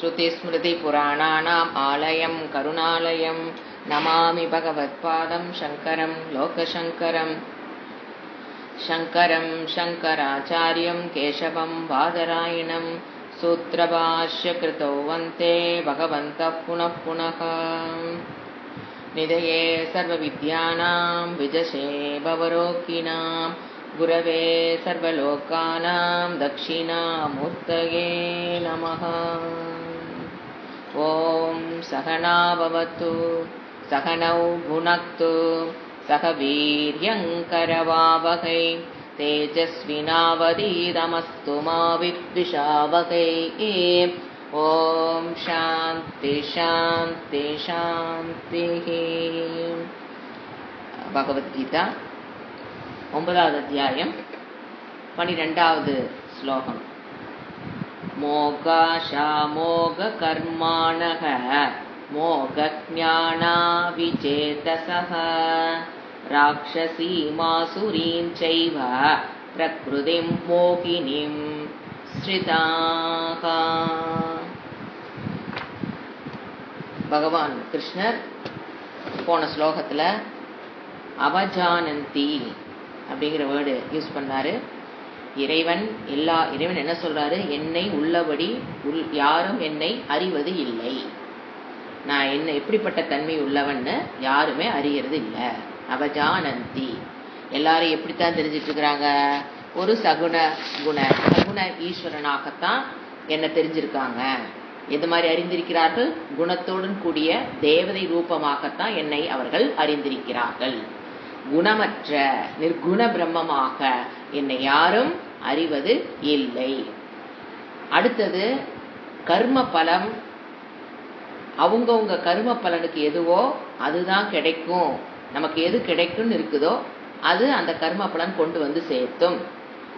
ஸ்ருதிஸ்மிருதிபுராணானாம் ஆலயம் கருணாலயம் நமாமி பகவத்பாதம் சங்கரம் லோகசங்கரம். சங்கரம் சங்கராச்சார்யம் கேசவம் பாதராயணம் சூத்ரபாஷ்யகிருதோ வந்தே பகவந்தः புனः புனः. நிதயே சர்வவித்யானாம் விஜசே பவரோக்கினாம் குரவே சர்வலோகானாம் தக்ஷிணாமூர்த்தயே நமः. ஓம் சகனா பவது சகனௌ புனக்து சக வீர்யங்கரவாவகை தேஜஸ்வினாவதீதமஸ்து மா வித்விஷாவகை. ஓம் சாந்தி சாந்தி சாந்தி. பகவத்கீதா 9வது அத்தியாயம் 12வது ஸ்லோகம். மோகாஷா மோக கர்மாணஹ மோகஜ்ஞானா விசேதசஹ ராக்ஷசீமாசுரீம் சைவ பிரக்ருதிம் மோகினிம் ஸ்ரிதாஹ. பகவான் கிருஷ்ணர் போன ஸ்லோகத்துல அவஜானந்தி அப்படிங்கிற வேர்டு யூஸ் பண்ணாரு. இறைவன் என்ன சொல்றாரு? என்னை உள்ளபடி யாரும் என்னை அறிவது இல்லை. நான் என்ன எப்படிப்பட்ட தன்மை உள்ளவன்னு யாருமே அறியறது இல்லை. அவஜானந்தி. எல்லாரும் எப்படித்தான் தெரிஞ்சிட்டு இருக்கிறாங்க? ஒரு சகுண ஈஸ்வரனாகத்தான் என்ன தெரிஞ்சிருக்காங்க. எது மாதிரி அறிந்திருக்கிறார்கள்? குணத்துடன் கூடிய தேவதை ரூபமாகத்தான் என்னை அவர்கள் அறிந்திருக்கிறார்கள். குணமற்ற நிர்குண பிரம்மமாக என்னை யாரும் அறிவது இல்லை. அடுத்தது கர்ம பலம். அவங்கவுங்க கர்ம பலனுக்கு எதுவோ அதுதான் கிடைக்கும். நமக்கு எது கிடைக்கும்னு இருக்குதோ அது அந்த கர்ம பலன் கொண்டு வந்து சேர்த்தும்.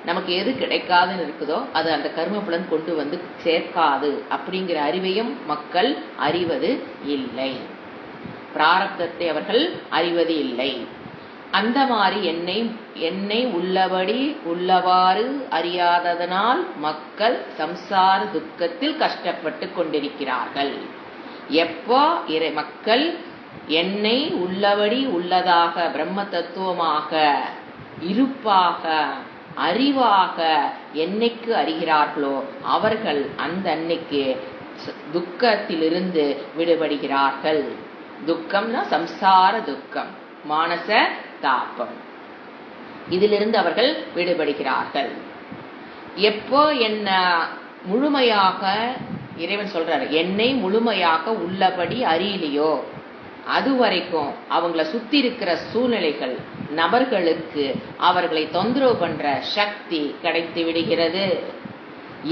நமக்கு எது கிடைக்காதுன்னு இருக்குதோ அது அந்த கர்ம பலன் கொண்டு வந்து சேர்க்காது. அப்படிங்கிற அறிவையும் மக்கள் அறிவது இல்லை. பிராரப்தத்தை அவர்கள் அறிவது இல்லை. அந்த மாதிரி என்னை உள்ளபடி உள்ளவாறு அறியாததனால் மக்கள் சம்சார துக்கத்தில் கஷ்டப்பட்டு கொண்டிருக்கிறார்கள். எப்போ மக்கள் என்னை உள்ளபடி உள்ளதாக பிரம்ம தத்துவமாக இருப்பாக அறிவாக என்னைக்கு அறிகிறார்களோ அவர்கள் அந்த அன்னைக்கு துக்கத்திலிருந்து விடுபடுகிறார்கள். துக்கம்னா சம்சார துக்கம், மானச தாபம். இதிலிருந்து அவர்கள் விடுபடுகிறார்கள். எப்போ என்ன முழுமையாக இறைவன் சொல்றாரு, என்னை முழுமையாக உள்ளபடி அறியலையோ அது வரைக்கும் அவங்கள சுத்தி இருக்கிற சூழ்நிலைகள் நபர்களுக்கு அவர்களை தொந்தரவு பண்ற சக்தி கிடைத்து விடுகிறது.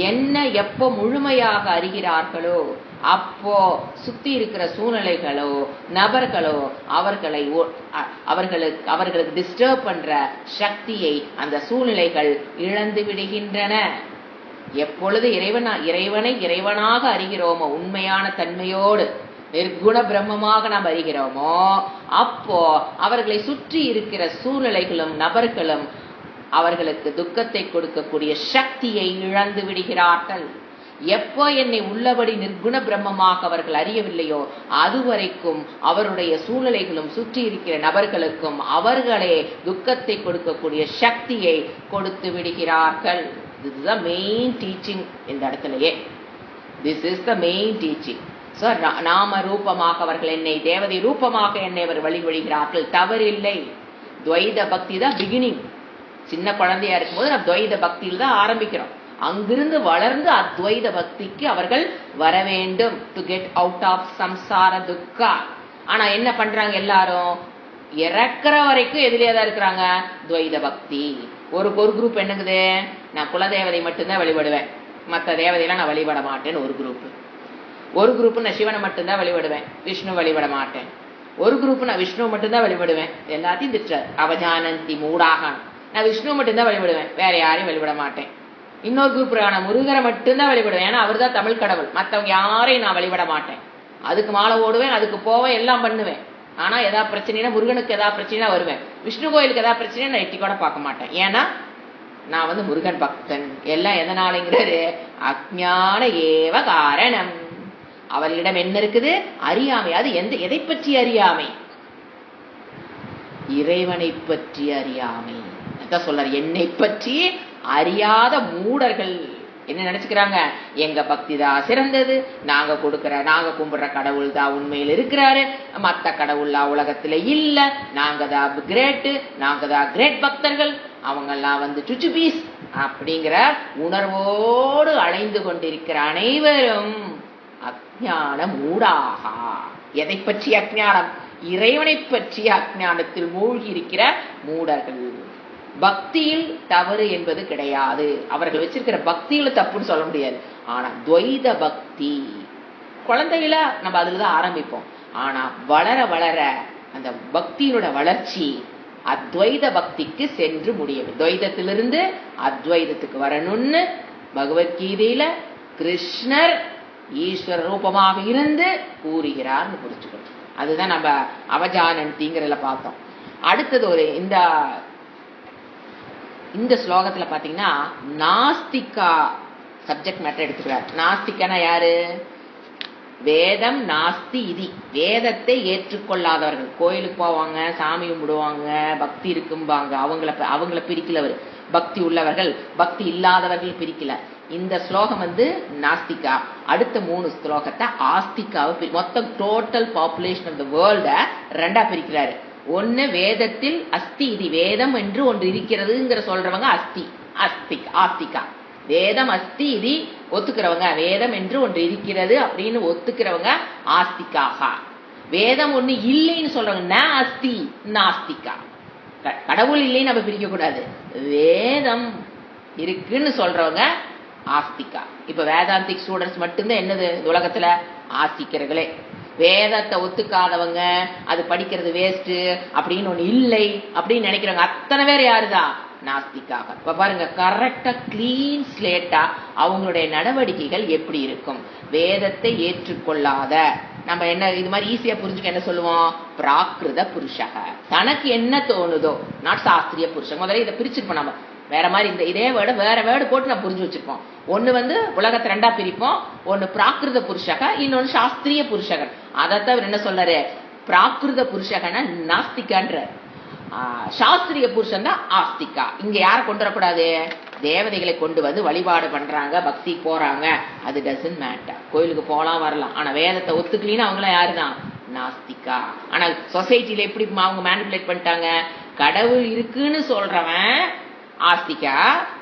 என்ன எப்போ முழுமையாக அறிகிறார்களோ அப்போ சுத்தி இருக்கிற சூழ்நிலைகளோ நபர்களோ அவர்களுக்கு டிஸ்டர்ப் பண்ற சக்தியை அந்த சூழ்நிலைகள் இழந்து விடுகின்றன. எப்பொழுது இறைவனை இறைவனாக அறிகிறோமோ, உண்மையான தன்மையோடு நிர்குண பிரம்மமாக நாம் அறிகிறோமோ, அப்போ அவர்களை சுற்றி இருக்கிற சூழ்நிலைகளும் நபர்களும் அவர்களுக்கு துக்கத்தை கொடுக்கக்கூடிய சக்தியை இழந்து விடுகிறார்கள். எப்போ என்னை உள்ளபடி நிர்குண பிரம்மமாக அவர்கள் அறியவில்லையோ அதுவரைக்கும் அவருடைய சூழ்நிலைகளும் சுற்றி இருக்கிற நபர்களுக்கும் அவர்களே துக்கத்தை கொடுக்கக்கூடிய சக்தியை கொடுத்து விடுகிறார்கள். This is the main teaching இந்த இடத்துலயே. This is the main teaching. So நாம ரூபமாக அவர்கள் என்னை, தேவதை ரூபமாக என்னை அவர் வழிபடுகிறார்கள். தவறில்லை. துவைத பக்தி தான் பிகினிங். சின்ன குழந்தையா இருக்கும்போது நம்ம துவைத பக்தியில் தான் ஆரம்பிக்கிறோம். அங்கிருந்து வளர்ந்து அத்வைத பக்திக்கு அவர்கள் வர வேண்டும். டு கெட் அவுட் ஆஃப் சம்சார துக்கா. ஆனா என்ன பண்றாங்க எல்லாரும்? இறக்குற வரைக்கும் எதிலேதான் இருக்கிறாங்க? துவைத பக்தி. ஒரு குரூப் என்னங்குது, நான் குலதேவதை மட்டும்தான் வழிபடுவேன், மற்ற தேவதையெல்லாம் நான் வழிபட மாட்டேன்னு ஒரு குரூப். ஒரு குரூப் நான் சிவனை மட்டும்தான் வழிபடுவேன், விஷ்ணு வழிபட மாட்டேன். ஒரு குரூப் நான் விஷ்ணு மட்டும்தான் வழிபடுவேன். எல்லாத்தையும் திட்டுறார். அவஜானந்தி மூடாக, நான் விஷ்ணு மட்டும்தான் வழிபடுவேன், வேற யாரையும் வழிபட மாட்டேன். இன்னொரு குரூப் நான் முருகரை மட்டும்தான் வழிபடுவேன், ஏன்னா அவர் தான் தமிழ் கடவுள், மற்றவங்க யாரையும் நான் வழிபட மாட்டேன். அதுக்கு மாலை ஓடுவேன், அதுக்கு போவேன், எல்லாம் பண்ணுவேன். ஆனா ஏதாவது பிரச்சனைனா முருகனுக்கு ஏதாவது பிரச்சனைனா வருவேன், விஷ்ணு கோயிலுக்கு ஏதாவது பிரச்சனை நான் எட்டி கூட பார்க்க மாட்டேன். ஏன்னா நான் முருகன் பக்தன். எல்லாம் எதனாலங்கிறது அஜ்ஞான ஏவ காரணம். அவர்களிடம் என்ன இருக்குது? அறியாமை. அது எதை பற்றி அறியாமை? இறைவனை பற்றி அறியாமை. அதான் சொல்றார், என்னை பற்றி அறியாத மூடர்கள் என்ன நினைச்சுக்கிறாங்க? எங்க பக்தி தான் சிறந்தது, நாங்க கும்பிடுற கடவுள் தான் உண்மையில் இருக்கிறாரு, மத்த கடவுள் உலகத்துல இல்ல, நாங்க தான் கிரேட் பக்தர்கள், அவங்க எல்லாம் சுச்சுபீஸ் அப்படிங்கிற உணர்வோடு அடைந்து கொண்டிருக்கிற அனைவரும் அஞ்ஞான மூடாகா. எதை பற்றி அஞ்ஞானம்? இறைவனை பற்றிய அஞ்ஞானத்தில் மூழ்கி இருக்கிற மூடர்கள். பக்தியில் தவறு என்பது கிடையாது. அவர்கள் வச்சிருக்கிற பக்தியில தப்புன்னு சொல்ல முடியாது. ஆனா துவைத பக்தி, குழந்தைகள நம்ம அதுலதான் ஆரம்பிப்போம். ஆனா வளர வளர அந்த பக்தியோட வளர்ச்சி அத்வைத பக்திக்கு சென்று முடியும். துவைதத்திலிருந்து அத்வைதத்துக்கு வரணும்னு பகவத்கீதையில கிருஷ்ணர் ஈஸ்வர ரூபமாக இருந்து கூறுகிறார்னு புரிச்சுக்கணும். அதுதான் நம்ம அவஜானந்திங்கிறதுல பார்த்தோம். அடுத்தது இந்த ஸ்லோகத்துல பாத்தீங்கன்னா நாஸ்திகா சப்ஜெக்ட் மேட்டர் எடுத்துக்கிறார். நாஸ்திகனா யாரு? வேதம் நாஸ்தி இதி, வேதத்தை ஏற்றுக்கொள்ளாதவர்கள். கோயிலுக்கு போவாங்க, சாமி கும்பிடுவாங்க, பக்தி இருக்கும்பாங்க, அவங்கள பிரிக்கல அவர். பக்தி உள்ளவர்கள், பக்தி இல்லாதவர்கள் பிரிக்கல. இந்த ஸ்லோகம் நாஸ்திகா. அடுத்த 3 ஸ்லோகத்தை ஆஸ்திகாவை, மொத்தம் டோட்டல் பாப்புலேஷன் ஆஃப் த வேர்ல்ட 2ஆ பிரிக்கிறாரு. ஒன்னு வேதத்தில் அஸ்தி இது, வேதம் என்று ஒன்று இருக்கிறதுங்கிற சொல்றவங்க ஆஸ்திகா. வேதம் அஸ்தி இது ஒத்துக்கிறவங்க, வேதம் என்று ஒன்று இருக்கிறது அப்படின்னு ஒத்துக்கிறவங்க ஆஸ்திகாக. வேதம் ஒண்ணு இல்லைன்னு சொல்றவங்க ந அஸ்தி நாஸ்திகா. கடவுள் இல்லைன்னு நம்ம பிரிக்க கூடாது, வேதம் இருக்குன்னு சொல்றவங்க ஆஸ்திகா. இப்ப வேதாந்திக் ஸ்டூடெண்ட்ஸ் மட்டும்தான் என்னது உலகத்துல ஆஸ்திகர்களே. வேதத்தை ஒத்துக்காதவங்க, அது படிக்கிறது வேஸ்ட் அப்படின்னு ஒண்ணு இல்லை அப்படின்னு நினைக்கிறவங்க அத்தனை பேர் யாருதான்? நாஸ்திக்காக. இப்ப பாருங்க, கரெக்டா கிளீன் ஸ்லேட்டா அவங்களுடைய நடவடிக்கைகள் எப்படி இருக்கும்? வேதத்தை ஏற்றுக்கொள்ளாத, நம்ம என்ன இது மாதிரி ஈஸியா புரிஞ்சுக்க என்ன சொல்லுவோம்? பிராகிருத புருஷக. தனக்கு என்ன தோணுதோ, நாட் சாஸ்திரிய புருஷன். முதல்ல இதை பிரிச்சிருப்போம். நம்ம வேற மாதிரி இதே வேர்டு வேற வேர்டு போட்டு நான் புரிஞ்சு வச்சிருப்போம். ஒண்ணு உலகத்தை 2ஆ பிரிப்போம். ஒண்ணு பிராகிருத புருஷக, இன்னொன்னு சாஸ்திரிய புருஷகன். அதைத்தான் என்ன சொல்றாரு? பிராகிருத புருஷகன நாஸ்திகான்ற, சாஸ்திரிய புருஷன் தான் ஆஸ்திகா. இங்க யார கொண்டு வரக்கூடாது? தேவதைகளை கொண்டு வழிபாடு பண்றாங்க, பக்தி போறாங்க, அது டசன்ட் மேட்டர். கோயிலுக்கு போலாம் வரலாம், ஆனா வேதத்தை ஒத்துக்கலின்னு அவங்களாம் யாருதான்? நாஸ்திகா. ஆனா சொசைட்டில எப்படி அவங்க மேனிபுலேட் பண்ணிட்டாங்க? கடவுள் இருக்குன்னு சொல்றவன் ஆஸ்திகா,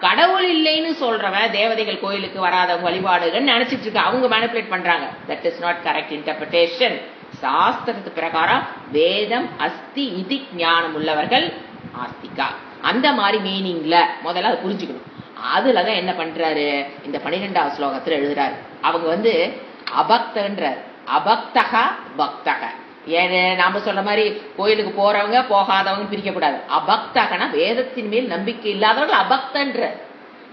கடவுள் இல்லைன்னு சொல்றவன் தேவதைகள் கோயிலுக்கு வராதவங்க வழிபாடுகள் நினைச்சிட்டு இருக்க, அவங்க மேனிபுலேட் பண்றாங்க. That is not correct interpretation. சாஸ்திரத்து பிரகாரம் வேதம் அஸ்தி இது ஞானம் உள்ளவர்கள் ஆஸ்திகா. அந்த மாதிரி மீனிங்ல முதல்ல அதை புரிஞ்சுக்கணும். அதுலதான் என்ன பண்றாரு? இந்த 12ஆவது ஸ்லோகத்துல எழுதுறாரு. அவங்க அபக்தன்றார். அபக்தகா பக்தக. ஏன்னு நாம சொல்ற மாதிரி கோயிலுக்கு போறவங்க போகாதவங்க பிரிக்க கூடாது. அபக்தகனா வேதத்தின் மேல் நம்பிக்கை இல்லாதவர்கள் அபக்தன்ற.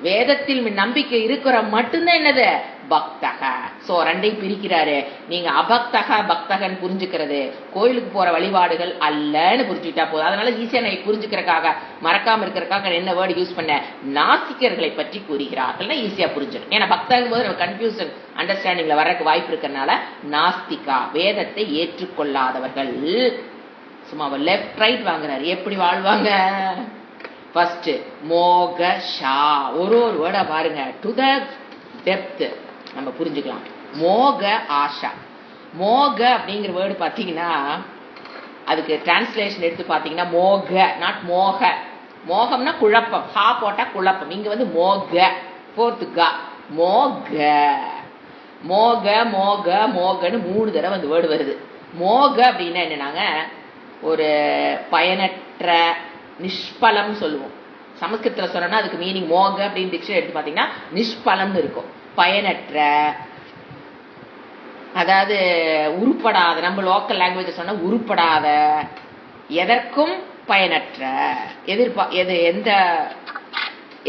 வேதத்தில் நம்பிக்கை இருக்கிற மட்டும்தான் என்னது? பக்தக. சோ 2ஐயும் பிரிக்கிறாரு. நீங்க அபக்தக பக்தகன் புரிஞ்சுக்கிறது கோயிலுக்கு போற வழிபாடுகள் அல்லன்னு புரிஞ்சுக்கிட்டா போதும். அதனால ஈஸியா நான் புரிஞ்சுக்கிறதுக்காக, மறக்காம இருக்கிறதுக்காக என்ன வேர்டு யூஸ் பண்ண? நாஸ்திகர்களை பற்றி கூறுகிறார்கள். ஈஸியா புரிஞ்சிடும். ஏன்னா பக்தன் போது நம்ம கன்ஃபியூஷன் அண்டர்ஸ்டாண்டிங்ல வர்றதுக்கு வாய்ப்பு இருக்கிறதுனால நாஸ்திகா, வேதத்தை ஏற்றுக்கொள்ளாதவர்கள். சும்மா லெப்ட் ரைட் வாங்குறாரு. எப்படி வாழ்வாங்க? ஃபர்ஸ்ட் மோக ஷா. ஒரு வேர்டா பாருங்க, டு த டெப்த் நம்ம புரிஞ்சுக்கலாம். மோக ஆஷா. மோக அப்படிங்கிற வேர்டு பாத்தீங்கன்னா அதுக்கு டிரான்ஸ்லேஷன் எடுத்து பாத்தீங்கன்னா மோக, நாட் மோக. மோகம்னா குழப்பம், ஹா போட்டா குழப்பம். இங்க மோக, ஃபோர்த் கா, மோக. மோக மோக மோகன்னு 3 தடவை அந்த வேர்டு வருது. மோக அப்படின்னா என்னன்னாங்க, ஒரு பயனற்ற நிஷ்பலம் சொல்லுவோம். சமஸ்கிருதத்துல சொன்னா அதுக்கு மீனிங் மோக அப்படின்னு டிக்ஷனரி எடுத்து பாத்தீங்கன்னா நிஷ்பலம்னு இருக்கும். பயனற்ற, அதாவது உருப்படாத. நம்ம லோக்கல் லாங்குவேஜ் சொன்னா உருப்படாத, எதற்கும் பயனற்ற, எந்த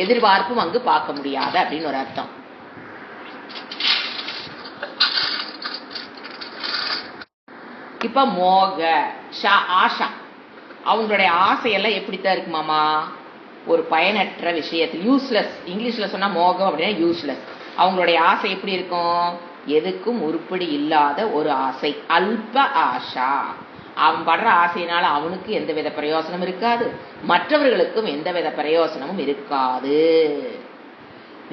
எதிர்பார்ப்பும் அங்கு பார்க்க முடியாத அப்படின்னு ஒரு அர்த்தம். இப்ப மோக ஆஷா, அவங்களுடைய ஆசையெல்லாம் எப்படித்தான் இருக்குமாமா? ஒரு பயனற்ற விஷயத்தில், யூஸ்லெஸ். இங்கிலீஷ்ல சொன்னா மோகம் அப்படின்னா யூஸ்லெஸ். அவங்களுடைய ஆசை எப்படி இருக்கும்? எதுக்கும் உருப்படி இல்லாத ஒரு ஆசை, அல்ப ஆஷா. அவன் படுற ஆசையினால அவனுக்கு எந்தவித பிரயோசனம் இருக்காது, மற்றவர்களுக்கும் எந்தவித பிரயோசனமும் இருக்காது.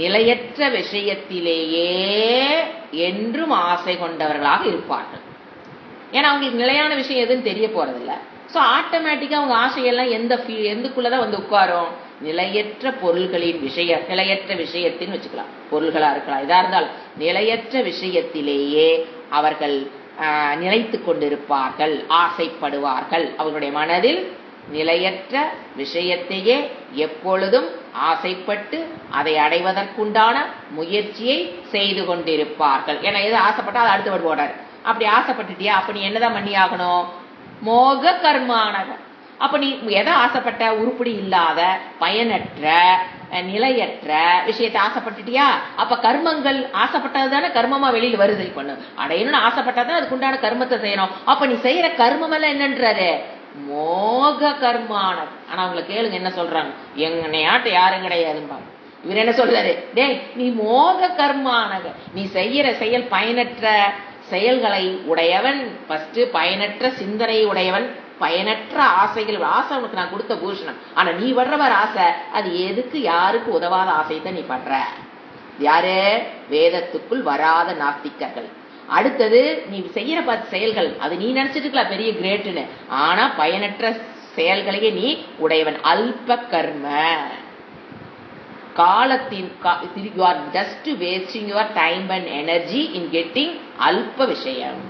நிலையற்ற விஷயத்திலேயே என்றும் ஆசை கொண்டவர்களாக இருப்பார்கள். ஏன்னா அவங்களுக்கு நிலையான விஷயம் எதுன்னு தெரிய போறதில்ல. ஸோ ஆட்டோமேட்டிக்கா அவங்க ஆசையெல்லாம் எந்தக்குள்ளதான் வந்து உட்காரும், நிலையற்ற பொருள்களின் நிலையற்ற விஷயத்தின்னு வச்சுக்கலாம், பொருள்களா இருக்கலாம், இதா இருந்தாலும் நிலையற்ற விஷயத்திலேயே அவர்கள் நிலைத்து கொண்டிருப்பார்கள், ஆசைப்படுவார்கள். அவர்களுடைய மனதில் நிலையற்ற விஷயத்தையே எப்பொழுதும் ஆசைப்பட்டு அதை அடைவதற்குண்டான முயற்சியை செய்து கொண்டிருப்பார்கள். ஏன்னா எது ஆசைப்பட்டா அதை அடுத்து போடாரு. அப்படி ஆசைப்பட்டுட்டியா, அப்ப நீ என்னதான் பண்ணி ஆகணும், மோக கர்மானக. அப்ப நீ எதை ஆசைப்பட்ட, உருப்படி இல்லாத பயனற்ற நிலையற்ற விஷயத்தை ஆசைப்பட்டுட்டியா, அப்ப கர்மங்கள் ஆசைப்பட்டது தானே கர்மமா வெளியில வருது. பண்ணு அடையணும்னு ஆசைப்பட்டாதான் அதுக்குண்டான கர்மத்தை செய்யணும். அப்ப நீ செய்யற கர்மம் எல்லாம் என்னன்றாரு, மோக கர்மானக. ஆனா அவங்களை கேளுங்க என்ன சொல்றாங்க, எங்கனையாட்ட யாரும் கிடையாதும்பாங்க. இவர் என்ன சொல்றாரு, டேய் நீ மோக கர்மானக, நீ செய்யற செயல் பயனற்ற செயல்களை உடையவன், ஃபர்ஸ்ட் பயனற்ற சிந்தனை உடையவன், பயனற்ற ஆசைகள். ஆசை உனக்கு நான் கொடுத்த பூஷணம், ஆனா நீ வர்றவர் ஆசை அது எதுக்கு யாருக்கு உதவாத ஆசைத்தான் நீ பண்ற. யாரு, வேதத்துக்குள் வராத நாஸ்திகர்கள். அடுத்தது நீ செய்யற பார்த்த செயல்கள் அது நீ நினைச்சிட்டு இருக்கலாம் பெரிய கிரேட்னு, ஆனா பயனற்ற செயல்களையே நீ உடையவன், அல்ப கர்ம. காலத்தின் you are just wasting your time and energy in getting அல்ப விஷயம்.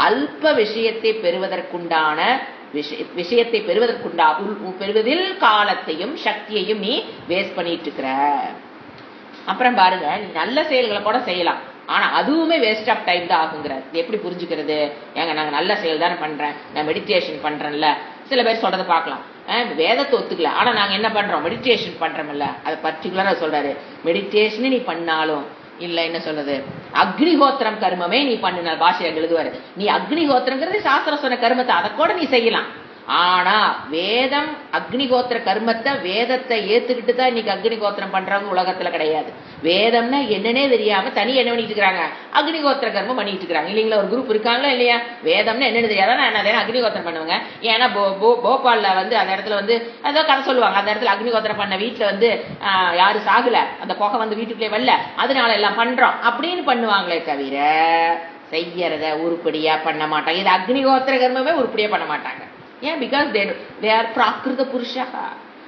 அல்ப விஷயத்தை பெறுவதற்குண்டான விஷயத்தை பெறுவதில் காலத்தையும் சக்தியையும் நீ வேஸ்ட் பண்ணிட்டு இருக்கிற. அப்புறம் பாருங்க, நீ நல்ல செயல்களை கூட செய்யலாம், ஆனா அதுவுமே வேஸ்ட் ஆஃப் டைம் தான் ஆகுங்கிறார். எப்படி புரிஞ்சுக்கிறது, ஏங்க நாங்க நல்ல செயல் தானே பண்றேன், நான் மெடிடேஷன் பண்றேன்ல, சில பேர் சொல்றதை பார்க்கலாம், வேதத்தை ஒத்துக்கல ஆனா நாங்க என்ன பண்றோம், மெடிடேஷன் பண்றோம்ல. அது பர்டிகுலரா சொல்றாரு, மெடிடேஷன் நீ பண்ணாலும் இல்ல, என்ன சொல்றது, அக்னிஹோத்திரம் கர்மமே நீ பண்ணின பாஷையை எழுதுவாரு. நீ அக்னிஹோத்திரங்கிறது சாஸ்திரம் சொன்ன கர்மத்தை அதை கூட நீ செய்யலாம். ஆனா வேதம் அக்னிகோத்திர கர்மத்தை வேதத்தை ஏத்துக்கிட்டு தான் இன்னைக்கு அக்னிகோத்திரம் பண்றவங்க உலகத்துல கிடையாது. வேதம்னா என்னன்னே தெரியாம தனி என்ன பண்ணிட்டு இருக்காங்க, அக்னிகோத்திர கர்மம் பண்ணிட்டு இருக்காங்க இல்லைங்களா. ஒரு குரூப் இருக்காங்களா இல்லையா, வேதம்னா என்னன்னு தெரியாதான் என்ன அக்னிகோத்திரம் பண்ணுவாங்க. ஏன்னா போபால்ல வந்து அந்த இடத்துல வந்து ஏதோ கதை சொல்லுவாங்க, அந்த இடத்துல அக்னிகோத்திரம் பண்ண வீட்டுல வந்து யாரு சாகல, அந்த புகை வந்து வீட்டுக்குள்ளே வரல, அதனால எல்லாம் பண்றோம் அப்படின்னு பண்ணுவாங்களே தவிர செய்யறத உருப்படியா பண்ண மாட்டாங்க. இது அக்னிகோத்திர கர்மமே உருப்படியா பண்ண மாட்டாங்க. ஏன், பிகாஸ் தே ஆர் பிராகிருத புருஷக.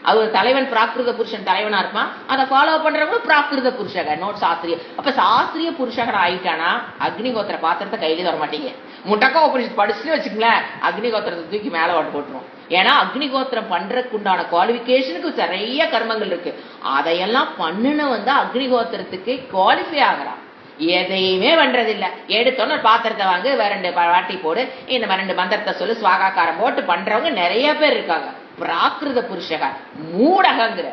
அவர் தலைவன் பிராகிருத புருஷன் தலைவனா இருப்பான், அதை ஃபாலோ பண்றவங்களும் பிராகிருத புருஷக, நோட் சாஸ்திரிய. அப்ப சாஸ்திரிய புருஷகர் ஆயிட்டானா அக்னிகோத்திர பாத்திரத்தை கையில தர மாட்டீங்க. முட்டக்கா ஆபரேஷன் படிச்சுட்டு வச்சுக்கங்களேன், அக்னிகோத்திரத்தை தூக்கி மேல ஓட்டு போட்டுருவோம். ஏன்னா அக்னிகோத்திரம் பண்றதுக்கு உண்டான குவாலிபிகேஷனுக்கு நிறைய கர்மங்கள் இருக்கு, அதையெல்லாம் பண்ணுன வந்து அக்னிகோத்திரத்துக்கு குவாலிஃபை ஆகிறான். எதையுமே பண்றதில்ல, எடுத்தோன்னு பாத்திரத்தை வாங்க, ரெண்டு வாட்டி போடு, இந்த 2 மந்திரத்தை சொல்லு, சுவாகாக்காரம் போட்டு பண்றவங்க நிறைய பேர் இருக்காங்க. பிராகிருத புருஷக மூடகங்கிற,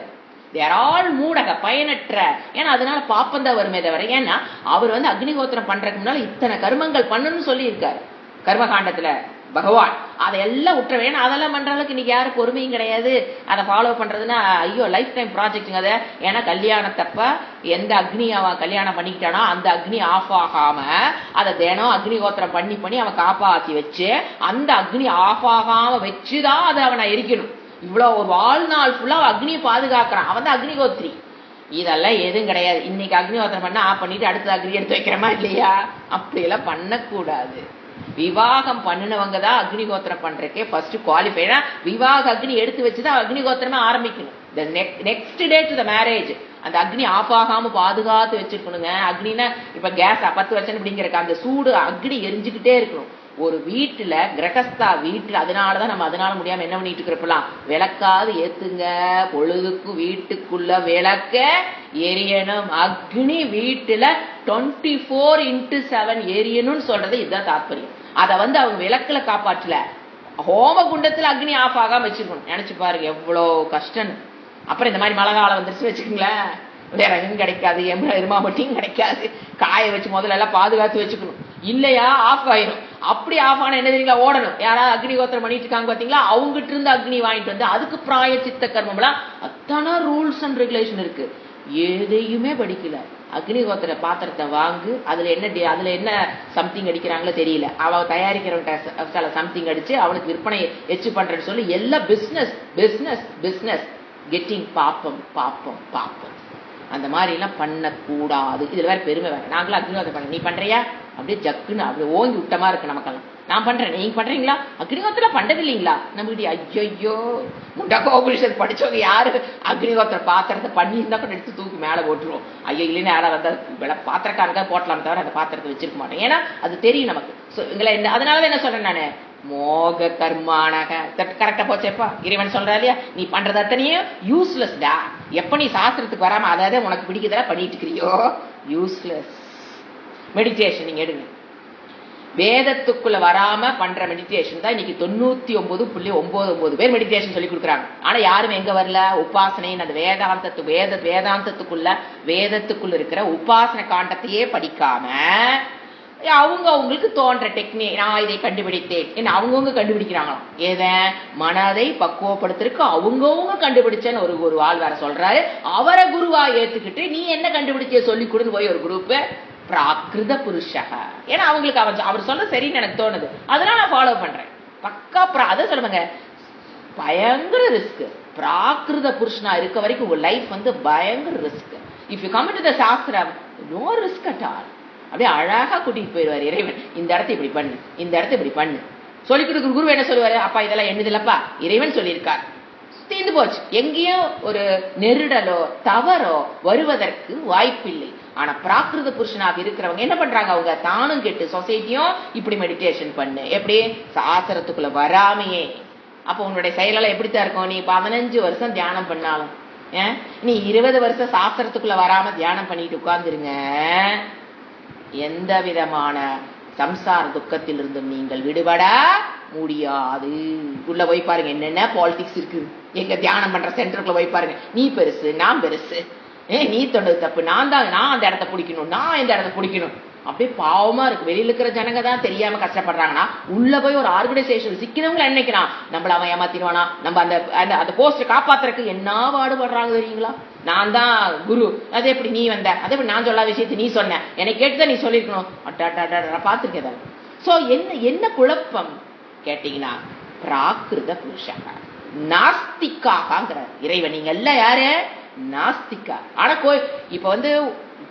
தேர் ஆல் மூடக, பயனற்ற. ஏன்னா அதனால பாப்பந்தான் வருமே தவிர, ஏன்னா அவர் வந்து அக்னிகோத்திரம் பண்றதுக்கு முன்னால இத்தனை கர்மங்கள் பண்ணணும்னு சொல்லி இருக்காரு கர்மகாண்டத்துல பகவான். அதையெல்லாம் விட்டுற வேணும், அதெல்லாம் பண்ற அளவுக்கு இன்னைக்கு யாரும் பொறுமையும் கிடையாது. அதை ஃபாலோ பண்றதுன்னா ஐயோ லைஃப் டைம் ப்ராஜெக்டுங்க அதை. ஏன்னா கல்யாணத்தப்ப எந்த அக்னி அவன் கல்யாணம் பண்ணிக்கிட்டானோ அந்த அக்னி ஆஃப் ஆகாம அதை தினம் அக்னிகோத்திரம் பண்ணி அவன் காப்பாத்தி வச்சு அந்த அக்னி ஆஃப் ஆகாம வச்சுதான் அதை அவனை எரிக்கணும். இவ்வளவு ஒரு வாழ்நாள் ஃபுல்லா அக்னியை பாதுகாக்கிறான், அவன் தான் அக்னிகோத்திரி. இதெல்லாம் எதுவும் கிடையாது. இன்னைக்கு அக்னிஹோத்திரம் பண்ண ஆஃப் பண்ணிட்டு அடுத்த அக்னி எடுத்து வைக்கிறமா இல்லையா, அப்படியெல்லாம் பண்ணக்கூடாது. விவாகம் பண்ணினவங்க தான் அக்னிகோத்திரம் பண்றதுக்கே ஃபர்ஸ்ட் குவாலிஃபை. விவாக அக்னி எடுத்து வச்சுதான் அக்னிகோத்திரமே ஆரம்பிக்கணும். Next day to the marriage அந்த அக்னி ஆஃப் ஆகாம பாதுகாத்து வச்சிருக்கணுங்க. அக்னினா இப்ப கேஸ் 10 வருஷம் அப்படிங்கிறக்க அந்த சூடு அக்னி எரிஞ்சுக்கிட்டே இருக்கணும் ஒரு வீட்டுல, கிரகஸ்தா வீட்டுல. அதனாலதான் நம்ம அதனால முடியாம என்ன பண்ணிட்டு இருக்கிறப்பலாம், விளக்காது ஏத்துங்க, பொழுதுக்கு வீட்டுக்குள்ள விளக்க எரியணும். அக்னி வீட்டுல 24x7 எரியணும்னு சொல்றது இதுதான் தாற்பயம். அதை வந்து அவங்க விளக்குல காப்பாற்றல, ஹோம குண்டத்துல அக்னி ஆஃப் ஆகாம வச்சிருக்கணும். நினைச்சு பாருங்க எவ்வளவு கஷ்டம். அப்புறம் இந்த மாதிரி மழை காலம் வந்துருச்சு வச்சுக்கோங்களேன், வேற எதுவும் கிடைக்காது, எருமாமட்டியும் கிடைக்காது. காய வச்சு முதல்ல எல்லாம் பாதுகாத்து வச்சுக்கணும், இல்லையா ஆஃப் ஆயிரும். அப்படி ஆஃப் ஆனா என்ன தெரியுங்களா, ஓடணும். யாராவது அக்னிகோத்திரம் பண்ணிட்டு இருக்காங்க பாத்தீங்களா, அவங்ககிட்ட இருந்து அக்னி வாங்கிட்டு வந்து அதுக்கு பிராய சித்த கர்மம்லாம் அத்தனை ரூல்ஸ் அண்ட் ரெகுலேஷன் இருக்கு. எதையுமே படிக்கல, அக்னிஹோத்திர பாத்திரத்தை வாங்கு, அதுல என்ன சம்திங் அடிக்கிறாங்களோ தெரியல, அவ தயாரிக்கிறவன்ட்ட சம்திங் அடிச்சு அவனுக்கு விற்பனை எச்சு பண்றேன்னு சொல்லி எல்லாம் பிசினஸ் பிசினஸ் பிசினஸ். கெட்டிங் பாப்பம் பாப்பம் பாப்பம். அந்த மாதிரி எல்லாம் பண்ணக்கூடாது. இதுல வேற பெருமை வேற. நாங்களும் அக்னிஹோத்திரம் பண்ண, நீ பண்றியா அப்படியே ஜக்குன்னு அப்படி ஓங்கி விட்டமா இருக்கு நமக்கெல்லாம். நான் பண்றேன், நீங்க பண்றீங்களா? அக்னிஹோத்திரம் பண்றது இல்லீங்களா? நம்ம ஐயோ முண்டகோபுருஷன் படிச்சவங்க யாரு அக்னிஹோத்திர பாத்திரத்தை பண்ணியிருந்தா கூட எடுத்து தூக்கி மேல போட்டுருவோம். ஐயோ இல்லைன்னு யாரா வந்தா பாத்திரக்காரங்க போட்டலாம் தவிர அந்த பாத்திரத்தை வச்சிருக்க மாட்டோம். ஏன்னா அது தெரியும் நமக்கு. அதனாலதான் என்ன சொல்றேன் நானு, மோக கர்மானக. கரெக்டா போச்சேப்பா. இறைவன் சொல்றா இல்லையா, நீ பண்றது அத்தனையும் யூஸ்லெஸ் டா. எப்ப நீ சாஸ்திரத்துக்கு வராம அதாவது உனக்கு பிடிக்குதா பண்ணிட்டு இருக்கிறியோ யூஸ்லெஸ். மெடிடேஷன் நீங்க எடுங்க, வேதத்துக்குள்ள வராம பண்ற மெடிடேஷன் தான் இன்னைக்கு 99.99 பேர் மெடிடேஷன் சொல்லி கொடுக்குறாங்க. ஆனா யாரும் எங்க வரல, உபாசனை அந்த வேதத்துக்குள்ள இருக்கிற உபாசனை காண்டத்தையே படிக்காம அவங்களுக்கு தோன்ற டெக்னிக், நான் இதை கண்டுபிடித்தேன் என்ன அவங்கவுங்க கண்டுபிடிக்கிறாங்களாம். ஏத மனதை பக்குவப்படுத்திருக்கு அவங்கவுங்க கண்டுபிடிச்சேன்னு ஒரு ஆள் வேற சொல்றாரு. அவரை குருவா ஏத்துக்கிட்டு நீ என்ன கண்டுபிடிச்ச சொல்லி கொடுன்னு போய் ஒரு குரூப் பிராகிருத புருஷக. ஏன்னா அவங்களுக்கு அவர் சொல்ல சரின்னு எனக்கு தோணுது, அதனால நான் ஃபாலோ பண்றேன். பக்கா அதை சொல்லுவாங்க. பயங்கர ரிஸ்க். பிராகிருத புருஷனா இருக்க வரைக்கும் உங்க லைஃப் பயங்கர risk. If you come to the சாஸ்திரம், நோ ரிஸ்க் அட் ஆல். அப்படியே அழகா கூட்டிட்டு போயிடுவார் இறைவன். இந்த இடத்த இப்படி பண்ணு, இந்த இடத்த இப்படி பண்ணு சொல்லி கொடுக்குற குரு என்ன சொல்லுவாரு, அப்பா இதெல்லாம் என்னதில்லப்பா இறைவன் சொல்லியிருக்கார், தீர்ந்து போச்சு. எங்கேயும் ஒரு நெருடலோ தவறோ வருவதற்கு வாய்ப்பில்லை. ஆனா பிராகிருத புருஷனாக இருக்கிறவங்க என்ன பண்றாங்க, அவங்க தானும் கெட்டு சொசைட்டியும் இப்படி மெடிடேஷன் பண்ணு, எப்படி சாஸ்திரத்துக்குள்ள வராமையே. அப்ப உன்னுடைய செயலெல்லாம் எப்படித்தான் இருக்கும், நீ 15 வருஷம் தியானம் பண்ணாலும், நீ 20 வருஷம் சாஸ்திரத்துக்குள்ள வராம தியானம் பண்ணிட்டு உட்கார்ந்துருங்க, எந்த விதமான சம்சார துக்கத்தில் இருந்தும் நீங்கள் விடுபட முடியாது. உள்ள போய் பாருங்க என்னென்ன பாலிடிக்ஸ் இருக்கு. எங்க தியானம் பண்ற சென்டருக்குள்ள போய் பாருங்க, நீ பெருசு நான் பெருசு, நீ தொண்டது தப்பு, நான் அந்த இடத்த பிடிக்கணும், நான் இந்த இடத்த பிடிக்கணும். அப்படியே பாவமா இருக்கு. வெளியில இருக்கிற ஜனங்க தான் தெரியாம கஷ்டப்படுறாங்கன்னா, உள்ள போய் ஒரு ஆர்கனைசேஷன் சிக்கிறவங்க நினைக்கிறான் நம்மள அவன் ஏமாத்திடுவானா, நம்ம அந்த போஸ்ட் காப்பாத்துறதுக்கு என்ன பாடுபடுறாங்க தெரியுங்களா. நான் தான் குரு, அது எப்படி நீ வந்த, அதே எப்படி நான் சொல்லாத விஷயத்தை நீ சொன்ன, என்னை கேட்டுதான் நீ சொல்லிருக்கணும். பாத்துருக்கேன். சோ என்ன குழப்பம் கேட்டீங்கன்னா, பிராகிருத புருஷக நாஸ்திக்காக இறைவன். நீங்க எல்லாம் யாரு, நாஸ்திகா. ஆனா இப்ப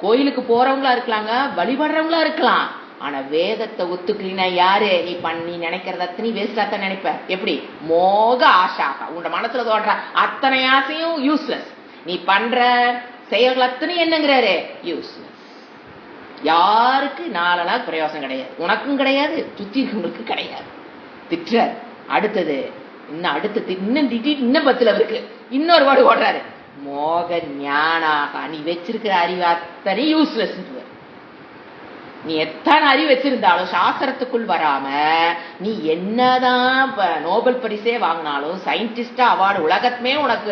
கோயிலுக்கு போறவங்களா இருக்கலாங்க, வழிபடுறவங்களா இருக்கலாம். ஆனா வேதத்தை ஒத்துக்கலினா யாரு, நீ பண்ணி நினைக்கிறத அத்தனை வேஸ்டாத்தான் நினைப்ப. எப்படி மோக ஆஷாக, உன்னோட மனசுல தோன்ற அத்தனை ஆசையும் யூஸ்லெஸ். நீ பண்ற செயல்கள் அத்தனை என்னங்கிறாரு, யூஸ்லெஸ். யாருக்கு நாளனா பிரயோசனம் கிடையாது, உனக்கும் கிடையாது, சுத்தி இருக்கவங்களுக்கு கிடையாது. திட்டுறாரு. அடுத்தது இன்னும் 10 இருக்கு. இன்னொரு வார்டு ஓடுறாரு, மோக ஞானாக. நீ வச்சிருக்கிற அறிவு அத்தனை யூஸ்லெஸ். நீ எத்தனை அறிவு வச்சிருந்தாலும் சாஸ்திரத்துக்குள் வராம நீ என்னதான் நோபல் பரிசே வாங்கினாலும், சயின்டிஸ்டா அவார்டு உலகத்துமே உனக்கு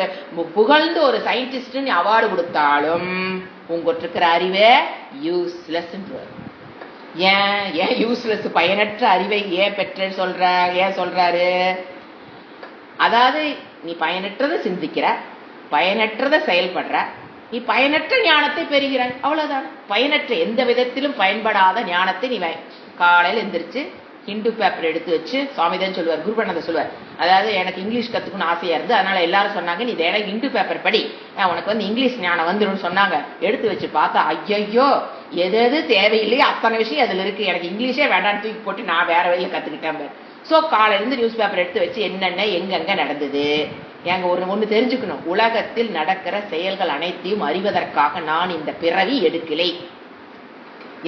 புகழ்ந்து ஒரு சயின்டிஸ்ட் நீ அவார்டு கொடுத்தாலும் உங்ககிட்ட இருக்கிற அறிவே யூஸ்லெஸ். ஏன் யூஸ்லெஸ், பயனற்ற அறிவை ஏன் பெற்ற ஏன் சொல்றாரு, அதாவது நீ பயனற்றதை சிந்திக்கிற, பயனற்றதை செயல்படுற, நீ பயனற்ற ஞானத்தை பெறுகிறாய், அவ்வளவுதான். பயனற்ற எந்த விதத்திலும் பயன்படாத ஞானத்தை நீ காலையில் எந்திரிச்சு ஹிந்து பேப்பர் எடுத்து வச்சு, சுவாமிதான் சொல்லுவார், குருபண்ணதை சொல்லுவார், அதாவது எனக்கு இங்கிலீஷ் கத்துக்கணும்னு ஆசையா இருந்து, அதனால எல்லாரும் சொன்னாங்க நீ எனக்கு ஹிந்து பேப்பர் படி, உனக்கு இங்கிலீஷ் ஞானம் வந்துடும் சொன்னாங்க. எடுத்து வச்சு பார்த்தா ஐயோ எது தேவையில்லையோ அத்தனை விஷயம் அதுல இருக்கு, எனக்கு இங்கிலீஷே வேண்டாம் தூக்கி போட்டு நான் வேற வழியில கத்துக்கிட்டேன். சோ காலையில இருந்து நியூஸ் பேப்பர் எடுத்து வச்சு என்னென்ன எங்கெங்க நடந்தது, எங்க ஒண்ணு தெரிஞ்சுக்கணும், உலகத்தில் நடக்கிற செயல்கள் அனைத்தையும் அறிவதற்காக நான் இந்த பிறவி எடுக்கலை,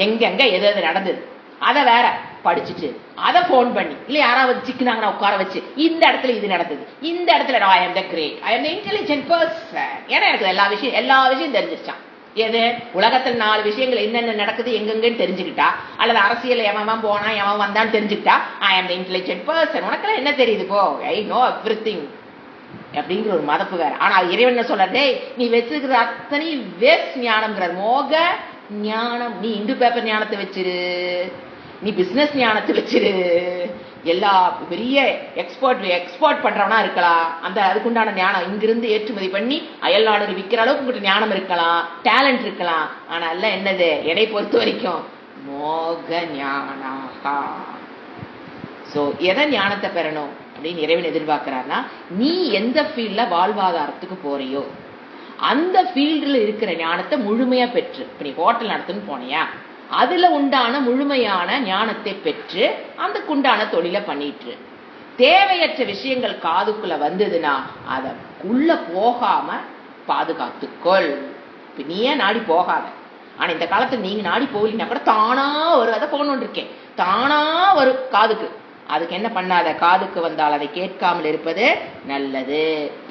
எங்கெங்க எது நடந்தது அதை வேற படிச்சுட்டு அதை போன் பண்ணி இல்ல யாராவது சிக்கினாங்கன்னா உட்கார வச்சு இந்த இடத்துல இது நடந்தது, இந்த இடத்துல ஐ ஆம் த கிரேட், ஐ ஆம் த இன்டெலிஜென்ட் பர்சன். ஏன்னா எனக்கு எல்லா விஷயம் தெரிஞ்சிருச்சான். எது உலகத்தில் 4 விஷயங்கள் என்னென்ன நடக்குது எங்கெங்கன்னு தெரிஞ்சுக்கிட்டா, அல்லது அரசியல் எவன் போனா எவன் வந்தான்னு தெரிஞ்சுக்கிட்டா ஐ ஆம் த இன்டெலிஜென்ட் பர்சன். உனக்கெல்லாம் என்ன தெரியுது போ, ஐ நோ எவ்ரிதிங் அப்படிங்கிற ஒரு மதப்பு வேற. ஆனா இறைவன் சொல்றதே நீ வச்சிருக்கிற அத்தனை வேஸ்ட் ஞானம்ங்கிறார், மோக ஞானம். நீ இந்து பேப்பர் ஞானத்தை வச்சிரு, நீ பிசினஸ் ஞானத்தை வச்சிரு, எல்லா பெரிய எக்ஸ்போர்ட் பண்றவனா இருக்கலாம், அந்த அதுக்குண்டான ஞானம் இங்கிருந்து ஏற்றுமதி பண்ணி அயல் நாடு விற்கிற அளவுக்கு உங்கள்கிட்ட ஞானம் இருக்கலாம், டேலண்ட் இருக்கலாம். ஆனா எல்லாம் என்னது, என்னை பொறுத்த வரைக்கும் மோக ஞானாகா. சோ எதை ஞானத்தை பெறணும் அப்படின்னு இறைவன் எதிர்பார்க்கிறார்னா, நீ எந்த ஃபீல்ட்ல வாழ்வாதாரத்துக்கு போறியோ அந்த ஃபீல்டுல இருக்கிற ஞானத்தை முழுமையா பெற்று, இப்ப நீ ஹோட்டல் நடத்துன்னு போனியா, அதுல உண்டான முழுமையான ஞானத்தை பெற்று அதுக்குண்டான தொழிலை பண்ணிட்டு, தேவையற்ற விஷயங்கள் காதுக்குள்ள வந்ததுன்னா அத உள்ள போகாம பாதுகாத்துக்கொள். இப்ப நீயே நாடி போகாத. ஆனா இந்த காலத்துல நீங்க நாடி போகலின்னா கூட தானா வரும். அதை போகணும்னு இருக்கேன், தானா வரும் காதுக்கு. அதுக்கு என்ன பண்ணாத, காதுக்கு வந்தால் அதை கேட்காமல் இருப்பது நல்லது.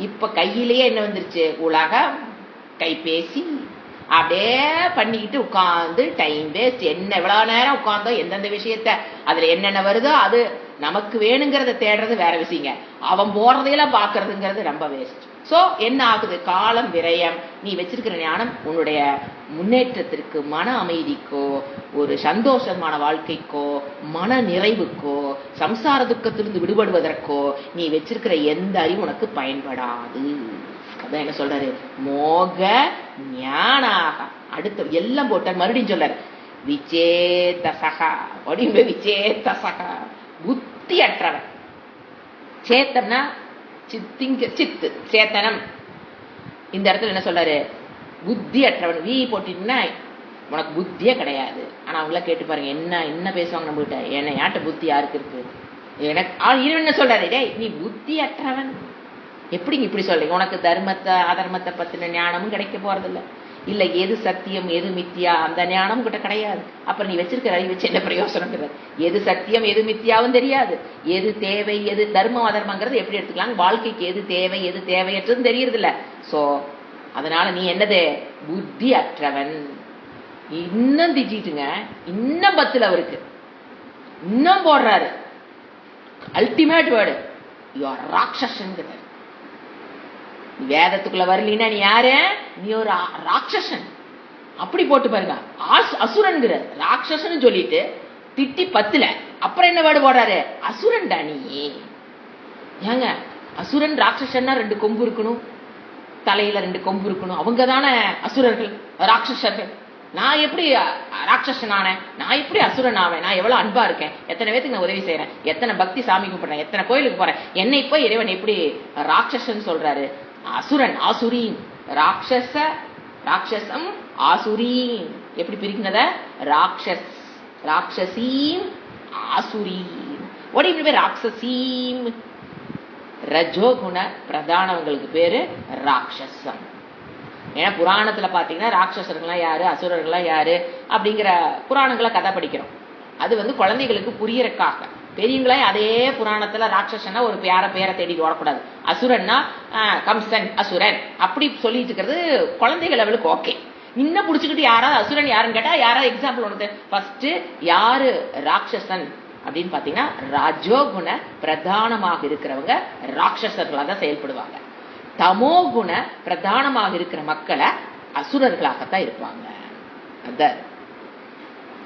இப்ப கையிலேயே என்ன வந்துருச்சு, உலகம் கைபேசி. அப்படியே பண்ணிக்கிட்டு உட்கார்ந்து டைம் வேஸ்ட். என்ன எவ்வளவு நேரம் உட்கார்ந்தோ எந்தெந்த விஷயத்த அதுல என்னென்ன வருதோ அது நமக்கு வேணுங்கிறத தேடுறது வேற விஷயங்க, அவன் போறதையெல்லாம் பாக்குறதுங்கிறது ரொம்ப வேஸ்ட். சோ என்ன ஆகுது, காலம் விரயம். நீ வச்சிருக்கிற ஞானம் உன்னுடைய முன்னேற்றத்திற்கு, மன அமைதிக்கோ, ஒரு சந்தோஷமான வாழ்க்கைக்கோ, மன நிறைவுக்கோ, சம்சார துக்கத்திலிருந்து விடுபடுவதற்கோ நீ வச்சிருக்கிற எந்த அறிவு உனக்கு பயன்படாது. அதான் என்ன சொல்றாரு, மோக ஞானாக. அடுத்த எல்லாம் போட்டார், மறுபடியும் சொல்றாரு விச்சேதசகா. அப்படின்னு விச்சேதசகா, புத்தி அற்றவன். சேத்தம்னா சித்து, சேத்தனம். இந்த இடத்துல என்ன சொல்றாரு, புத்தி அற்றவன். வீ போட்டீங்கன்னா உனக்கு புத்தியே கிடையாது. ஆனா அவங்கள கேட்டு பாருங்க, என்ன பேசுவாங்க நம்ம கிட்ட, என்ன யாட்ட புத்தி யாருக்கு இருக்கு? எனக்கு என்ன சொல்றாரு, டேய் நீ புத்தி அற்றவன், எப்படிங்க இப்படி சொல்றீங்க? உனக்கு தர்மத்தை அதர்மத்தை பத்தின ஞானமும் கிடைக்க போறதில்ல, இல்ல எது சத்தியம் எது மித்தியா அந்த ஞானம் கிட்ட கிடையாது. அப்புறம் நீ வச்சிருக்கிற அறிவு வச்சு என்ன பிரயோசனம்? எது சத்தியம் எது மித்தியாவும் தெரியாது, எது தேவை எது தர்மம் அதர்மங்கிறது எப்படி எடுத்துக்கலாம், வாழ்க்கைக்கு எது தேவை எது தேவையற்றதுன்னு தெரியறது இல்ல. சோ அதனால நீ என்னது, புத்தி அற்றவன். இன்னும் திட்டிட்டுங்க, இன்னும் 10 அவருக்கு இன்னும் போடுறாரு. அல்டிமேட் வேர்டு யூ ஆர் ராட்சசன்கிறார். வேதத்துக்குள்ள வரலீனா நீ யாரு, நீ ஒரு ராட்சசன். அப்படி போட்டு பாருங்க, அசுரன்கிற ராட்சசன் சொல்லிட்டு திட்டி 10ல அப்புறம் என்ன வேர்டு போடுறாரு, அசுரன்டா நீ. ஏங்க அசுரன் ராட்சசன்னா 2 கொம்பு இருக்கணும், தலையில 2 கொம்பு இருக்கணும், அவங்க தானே அசுரர்கள் ராட்சசர்கள். நான் எப்படி ராட்சசன் ஆனேன், நான் எப்படி அசுரன் ஆவேன்? நான் எவ்வளவு அன்பா இருக்கேன், எத்தனை பேருக்கு நான் உதவி செய்யறேன், எத்தனை பக்தி சாமி கும்பிடுறேன், எத்தனை கோயிலுக்கு போறேன், என்னை இப்ப இறைவன் எப்படி ராட்சசன் சொல்றாரு? அசுரன் ஆசுரீன், ராட்சச ராட்சசம் ஆசுரீன். எப்படி பிரிக்கிறத, ராட்சஸ் ராட்சசீம் ஆசுரீன். ஒடி ராட்சசீம். ரஜோகுண பிரதானவங்களுக்கு பேரு ராட்சசம். ஏன்னா புராணத்துல பாத்தீங்கன்னா ராட்சசர்கள்லாம் யாரு அசுரர்கள்லாம் யாரு அப்படிங்கிற புராணங்களை கதை படிக்கிறோம். அது குழந்தைகளுக்கு புரியறக்காக. பெரியவங்களே அதே புராணத்துல ராட்சசனா ஒரு பேரை தேடிட்டு வரக்கூடாது. அசுரன்னா கம்சன் அசுரன் அப்படி சொல்லிட்டு இருக்கிறது குழந்தைகள் அவளுக்கு ஓகே. இன்னும் புடிச்சுக்கிட்டு யாராவது அசுரன் யாருன்னு கேட்டா யாராவது எக்ஸாம்பிள் ஒன்று. ஃபர்ஸ்ட் யாரு ராட்சசன் அப்படின்னு பாத்தீங்கன்னா ரஜோகுண பிரதானமாக இருக்கிறவங்க ராட்சசர்களாக தான் செயல்படுவாங்க. தமோகுண பிரதானமாக இருக்கிற மக்களை அசுரர்களாகத்தான் இருப்பாங்க.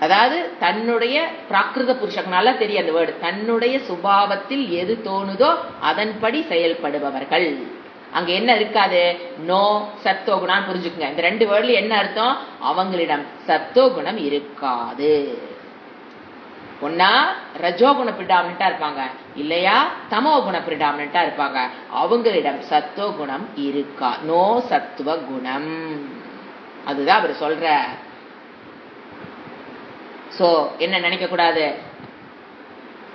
அதாவது தன்னுடைய பிராகிருத புருஷன் நல்லா தெரியும் அந்த வேர்டு, தன்னுடைய சுபாவத்தில் எது தோணுதோ அதன்படி செயல்படுபவர்கள். அங்க என்ன இருக்காது, நோ சத்தோகுணான்னு புரிஞ்சுக்குங்க. இந்த 2 வேர்ட்ல என்ன அர்த்தம், அவங்களிடம் சத்தோகுணம் இருக்காது. ஒன்னா ரஜோகுண பிரிடாமினா இருப்பாங்க, இல்லையா தமோகுண பிரிடாமினா இருப்பாங்க. அவங்களிடம் சத்தோகுணம் இருக்கா, நோ சத்துவ குணம். அதுதான் அவர் சொல்ற. சோ என்ன நினைக்க கூடாது,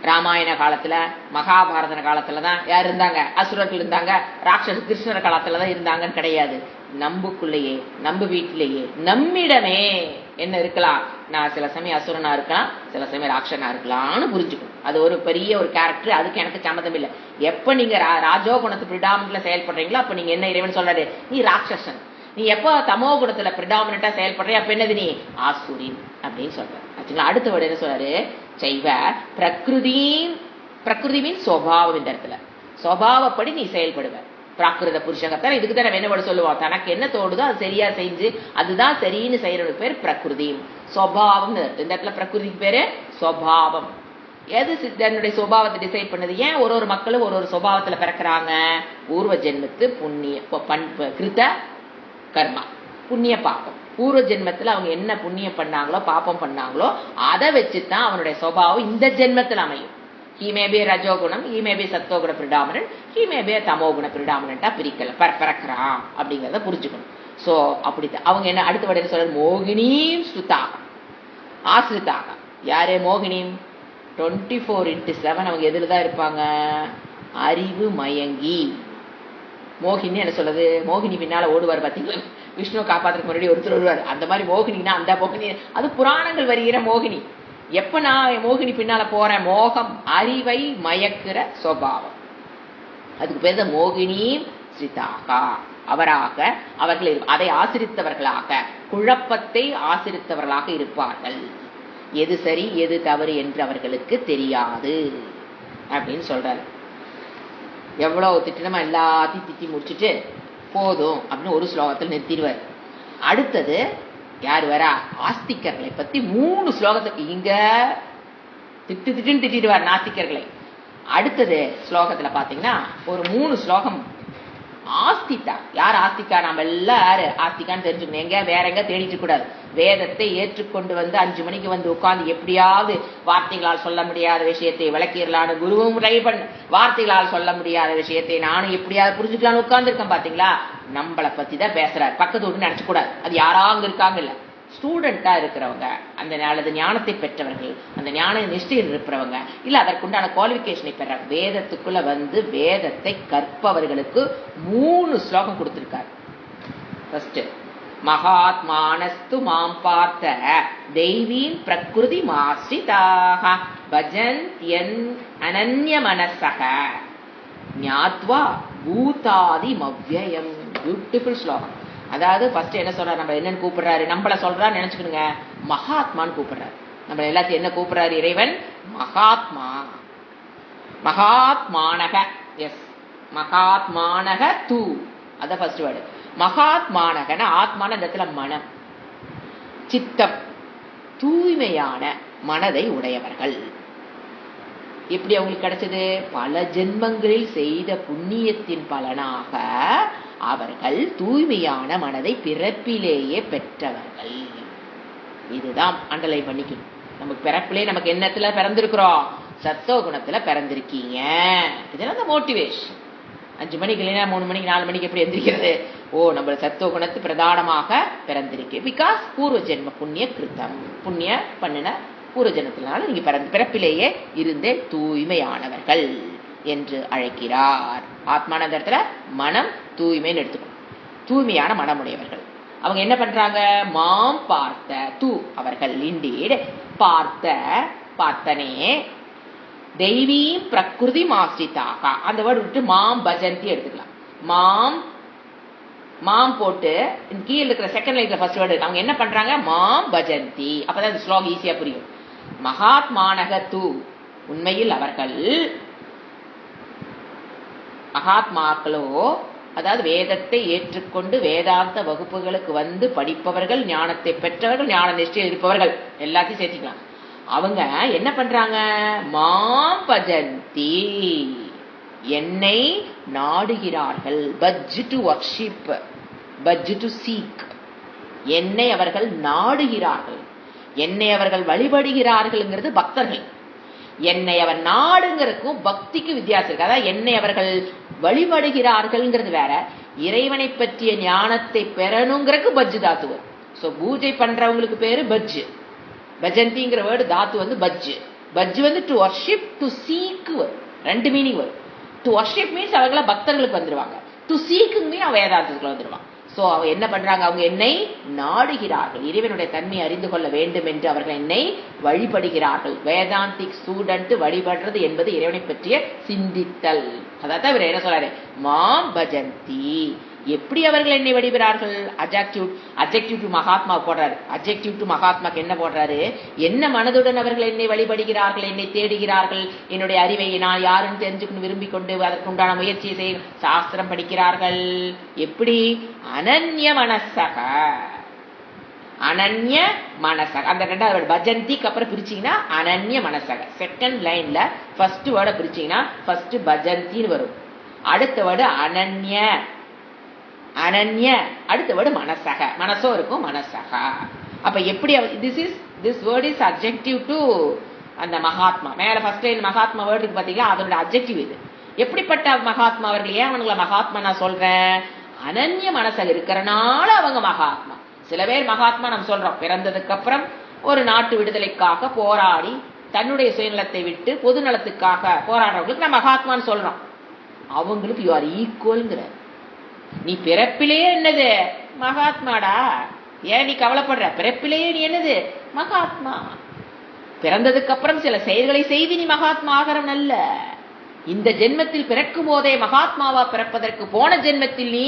ராமாயண காலத்துல மகாபாரத காலத்துலதான் யார் இருந்தாங்க, அசுரர்கள் இருந்தாங்க, ராட்சச கிருஷ்ணர் காலத்துலதான் இருந்தாங்கன்னு கிடையாது. நம்புக்குள்ளேயே நம்ம வீட்டிலேயே நம்மிடமே என்ன இருக்கலாம், நான் சில சமயம் அசுரனா இருக்கலாம், சில சமயம் ராட்சனா இருக்கலாம்னு புரிஞ்சுக்கணும். அது ஒரு பெரிய ஒரு கேரக்டர், அதுக்கு எனக்கு சம்மதம் இல்லை. எப்ப நீங்க ராஜோ குணத்து பிரிடாமினன்ட்ல செயல்படுறீங்களோ அப்ப நீங்க என்ன இறைவன் சொல்றாரு, நீ ராட்சசன். நீ எப்ப தமோ குணத்துல பிரிடாமினா செயல்படுற அப்ப என்னது, நீ ஆசுரின் அப்படின்னு சொல்ற. அடுத்த வேர்டு என்ன சொல்றாரு, செய்வ பிரகிருதியின் சுவாவம். இந்த இடத்துல சுவாவப்படி நீ செயல்படுவ. பிராகிருத புருஷங்கத்தான் இதுக்கு தானே வேணவடு சொல்லுவான், தனக்கு என்ன தோடுதோ அது சரியா செஞ்சு அதுதான் சரின்னு செய்யறதுக்கு பேர் பிரகிருதி. சுவாவம். இந்த இடத்துல பிரகிருதிக்கு பேரு சுவாவம். எது தன்னுடைய சுபாவத்தை டிசைட் பண்ணுது? ஏன் ஒரு மக்களும் ஒரு சுபாவத்துல பிறக்கிறாங்க? பூர்வ ஜென்மத்து புண்ணிய கிருத கர்மா, புண்ணிய பாப்பம். பூர்வ ஜென்மத்துல அவங்க என்ன புண்ணியம் பண்ணாங்களோ பாப்பம் பண்ணாங்களோ அதை வச்சுதான் அவனுடைய சுபாவம் இந்த ஜென்மத்தில் அமையும். He may be ரஜோகுணம், he may be சத்தோகுண predominant, he may be தமோகுண predominant பிரிக்கல பிறக்கிறான் அப்படிங்கறத புரிஞ்சுக்கணும். சோ அப்படித்தான் அவங்க என்ன அடுத்த வடையில சொல்ற மோகினீம் ஸ்ருதாக ஆசிரிதாக. யாரே மோகினீம்? 24/7 அவங்க எதுலதான் இருப்பாங்க? அறிவு மயங்கி. மோகினி என்ன சொல்றது? மோகினி பின்னால ஓடுவார் பாத்தீங்களா? விஷ்ணு காப்பாத்துறதுக்கு முன்னாடி ஒருத்தர் வருவார். அந்த மாதிரி மோகினினா அந்த மோகினி, அது புராணங்கள் வருகிற மோகினி. எப்ப நான் மோகினி பின்னால போறேன்? மோகம், அறிவை மயக்கிற சுபாவம். அதுக்கு பேர் தான் மோகினி ஸ்ரிதாக. அவராக அவர்கள் அதை ஆசிரித்தவர்களாக, குழப்பத்தை ஆசிரித்தவர்களாக இருப்பார்கள். எது சரி எது தவறு என்று அவர்களுக்கு தெரியாது அப்படின்னு சொல்றாரு. எவ்வளவு திட்டமா எல்லாத்தையும் திட்டி முடிச்சுட்டு போதும் அப்படின்னு ஒரு ஸ்லோகத்தில் நிறுத்திடுவார். அடுத்தது யார் வரா? ஆஸ்திகர்களை பத்தி 3 ஸ்லோகத்துக்கு இங்க திட்டுன்னு திட்டிடுவார் நாஸ்திகர்களை. அடுத்தது ஸ்லோகத்துல பாத்தீங்கன்னா ஒரு 3 ஸ்லோகம் ஆஸ்திகா. யார் ஆஸ்திகா? நாம எல்லாம் யாரு ஆஸ்திகான்னு தெரிஞ்சுக்கணும். எங்க வேற எங்க தேடிட்டு கூடாது. வேதத்தை ஏற்றுக்கொண்டு வந்து 5 மணிக்கு வந்து உட்கார்ந்து எப்படியாவது வார்த்தைகளால் சொல்ல முடியாத விஷயத்தை விளக்கிடலான்னு குருவும் ட்ரை பண்ண, வார்த்தைகளால் சொல்ல முடியாத விஷயத்தை நானும் எப்படியாவது புரிஞ்சுக்கலான்னு உட்கார்ந்து இருக்கேன். பாத்தீங்களா? நம்மளை பத்தி தான் பேசுறாரு. பக்கத்து விட்டு நினைச்சு கூடாது. அது யாரா அங்க இருக்காங்க இல்ல, ஸ்டூடெண்டா இருக்கிறவங்க, அந்த அல்லது ஞானத்தை பெற்றவர்கள், அந்த ஞான நிஷ்டையில் இருக்கிறவங்க, இல்ல அதற்குண்டான குவாலிபிகேஷனை பெற வேதத்துக்குள்ள வந்து வேதத்தை கற்பவர்களுக்கு 3 ஸ்லோகம் கொடுத்திருக்காரு. ஃபர்ஸ்ட், மகாத்மானஸ்து மாம் பார்த்த தெய்வீன் பிரகிருதி மாஸ்ரிதாக பஜந்த்யன் அனன்ய மனசக ஞாத்வா பூதாதி மவ்யயம். பியூட்டிஃபுல் ஸ்லோகம். அதாவது ஃபர்ஸ்ட் என்ன சொல்றாரு? நம்ம என்னன்னு கூப்பிடுறாரு? நம்மள சொல்றாரு நினைச்சுக்கணுங்க. மகாத்மான்னு கூப்பிடுறாரு. நம்ம எல்லாத்தையும் என்ன கூப்பிடுறாரு? இறைவன் மகாத்மா. மகாத்மானக. எஸ், மகாத்மானக தூ. அத ஃபர்ஸ்ட் வேர்டு. மகாத்மானகன ஆத்மான இந்த இடத்துல மனம், சித்தம், தூய்மையான மனதை உடையவர்கள். எப்படி அவங்களுக்கு கிடைச்சது? பல ஜென்மங்களில் செய்த புண்ணியத்தின் பலனாக அவர்கள் தூய்மையான மனதை பிறப்பிலேயே பெற்றவர்கள். இதுதான் அண்டர்லைன் பண்ணிக்கணும். நமக்கு பிறப்பிலே நமக்கு என்னத்துல பிறந்திருக்கிறோம்? சத்தோ குணத்துல பிறந்திருக்கீங்க. இதெல்லாம் மோட்டிவேஷன். 5 மணிக்கு இல்லைன்னா 3 மணிக்கு 4 மணிக்கு எப்படி எந்திரிக்கிறது? ஓ, நம்ம சத்தோ குணத்து பிரதானமாக பிறந்திருக்கு. பிகாஸ் பூர்வ ஜென்ம புண்ணிய கிருத்தம், புண்ணிய பண்ணின பூர்வ ஜென்மத்தினால நீங்க பிறப்பிலேயே இருந்தே தூய்மையானவர்கள் என்று அழைக்கிறார். ஆத்மானந்தரத்துல மனம் தூய்மைன்னு எடுத்துக்கணும். தூய்மையான மனமுடையவர்கள். அவங்க என்ன பண்றாங்க? மாம் பார்த்த தூ அவர்கள் இண்டீட் பார்த்த பார்த்தனே தெய்வீம் பிரகிருதி மாஸ்ரிதாக. அந்த வேர்டு விட்டு மாம் பஜந்தி எடுத்துக்கலாம். மாம் மாம் போட்டு கீழே இருக்கிற செகண்ட் லைன்ல ஃபர்ஸ்ட் வேர்டு அவங்க என்ன பண்றாங்க? மாம் பஜந்தி. அப்பதான் இந்த ஸ்லோகம் ஈஸியா புரியும். மகாத்மானக தூ, உண்மையில் அவர்கள் மகாத்மாக்களோ, அதாவது வேதத்தை ஏற்றுக்கொண்டு வேதாந்த வகுப்புகளுக்கு வந்து படிப்பவர்கள், ஞானத்தை பெற்றவர்கள், ஞான நிஷ்டையில் இருப்பவர்கள், எல்லாத்தையும் சேர்த்துக்கலாம். அவங்க என்ன பண்றாங்க? மாம் பஜந்தி, என்னை நாடுகிறார்கள். பஜ் டு வர்ஷிப், பஜ் டு சீக். என்னை அவர்கள் நாடுகிறார்கள், என்னை அவர்கள் வழிபடுகிறார்கள்ங்கிறது பக்தர்கள். என்னை அவர் நாடுங்கிறதுக்கும் பக்திக்கு வித்தியாசம் இருக்கு. அதாவது என்னை அவர்கள் வழிபடுகிறார்கள்ங்கிறது வேற, இறைவனை பற்றிய ஞானத்தை பெறணுங்கிறதுக்கு பஜ்ஜு தாத்து வரும். சோ பூஜை பண்றவங்களுக்கு பேரு பஜ்ஜு. பஜந்திங்கிற வேர்டு தாத்து வந்து பஜ்ஜு. பஜ்ஜு வந்து டு வர்ஷிப், டு சீக் வரும். 2 மீனிங் வரும். டு வர்ஷிப் மீன்ஸ் அவங்கள பக்தர்களுக்கு வந்துருவாங்க. டு சீக்கு மீன் அவன் வேதாந்தத்துக்குள்ள வந்துருவான். சோ அவங்க என்ன பண்றாங்க? அவங்க என்னை நாடுகிறார்கள், இறைவனுடைய தன்மை அறிந்து கொள்ள வேண்டும் என்று அவர்கள் என்னை வழிபடுகிறார்கள். வேதாந்திக் ஸ்டூடெண்ட் வழிபடுறது என்பது இறைவனை பற்றிய சிந்தித்தல். அதான் இவர் என்ன சொல்றாரு? மாம் பஜந்தி. எப்படி அவர்கள் என்னை வழிபடுகிறார்கள்? அட்ஜெக்டிவ் டு மகாத்மா போடுறாரு. அட்ஜெக்டிவ் டு மகாத்மாக்கு என்ன போடுறாரு? என்ன மனதுடன் அவர்கள் என்னை வழிபடுகிறார்கள், என்னை தேடுகிறார்கள், என்னுடைய அறிவை நான் யாருன்னு தெரிஞ்சுக்கணும் விரும்பிக் கொண்டு அதற்குண்டான முயற்சியை செய்ய சாஸ்திரம் படிக்கிறார்கள். எப்படி? அனன்ய மனசக. அனன்ய மனசக. அந்த ரெண்டாவது வேர்டு பஜந்திக்கு அப்புறம் பிரிச்சீங்கன்னா அனன்ய மனசக. செகண்ட் லைன்ல ஃபர்ஸ்ட் வேர்டை பிரிச்சீங்கன்னா ஃபர்ஸ்ட் பஜந்தின்னு வரும். அடுத்த வேர்டு அனன்ய, அனன்ய அடுத்த வேர்டு மனசக. மனசோ இருக்கும், மனசக. அப்ப எப்படி this word is objective to அந்த மகாத்மா. மேல ஃபர்ஸ்ட் லைன் மகாத்மா வேர்டு இருக்கு பாத்தீங்களா, அதோட அப்ஜெக்டிவ் இது. எப்படிப்பட்ட மகாத்மா அவர்கள்? ஏன் அவங்களை மகாத்மா நான் சொல்றேன்? அனன்ய மனசக இருக்கிறனால அவங்க மகாத்மா. சில பேர் மகாத்மா நம்ம சொல்றோம், பிறந்ததுக்கு அப்புறம் ஒரு நாட்டு விடுதலைக்காக போராடி தன்னுடைய சுயநலத்தை விட்டு பொது நலத்துக்காக போராடுறவங்களுக்கு நம்ம மகாத்மான்னு சொல்றோம். அவங்களுக்கு யூ ஆர் ஈக்குவல்ங்கிற. நீ பிறப்பிலேயே என்னது மகாத்மாடா, ஏன் நீ கவலைப்படுற? பிறப்பிலேயே நீ என்னது மகாத்மா. பிறந்ததுக்கு அப்புறம் சில செயல்களை செய்து நீ மகாத்மா ஆகிறவன் அல்ல. இந்த ஜென்மத்தில் பிறக்கும் போதே மகாத்மாவா பிறப்பதற்கு போன ஜென்மத்தில் நீ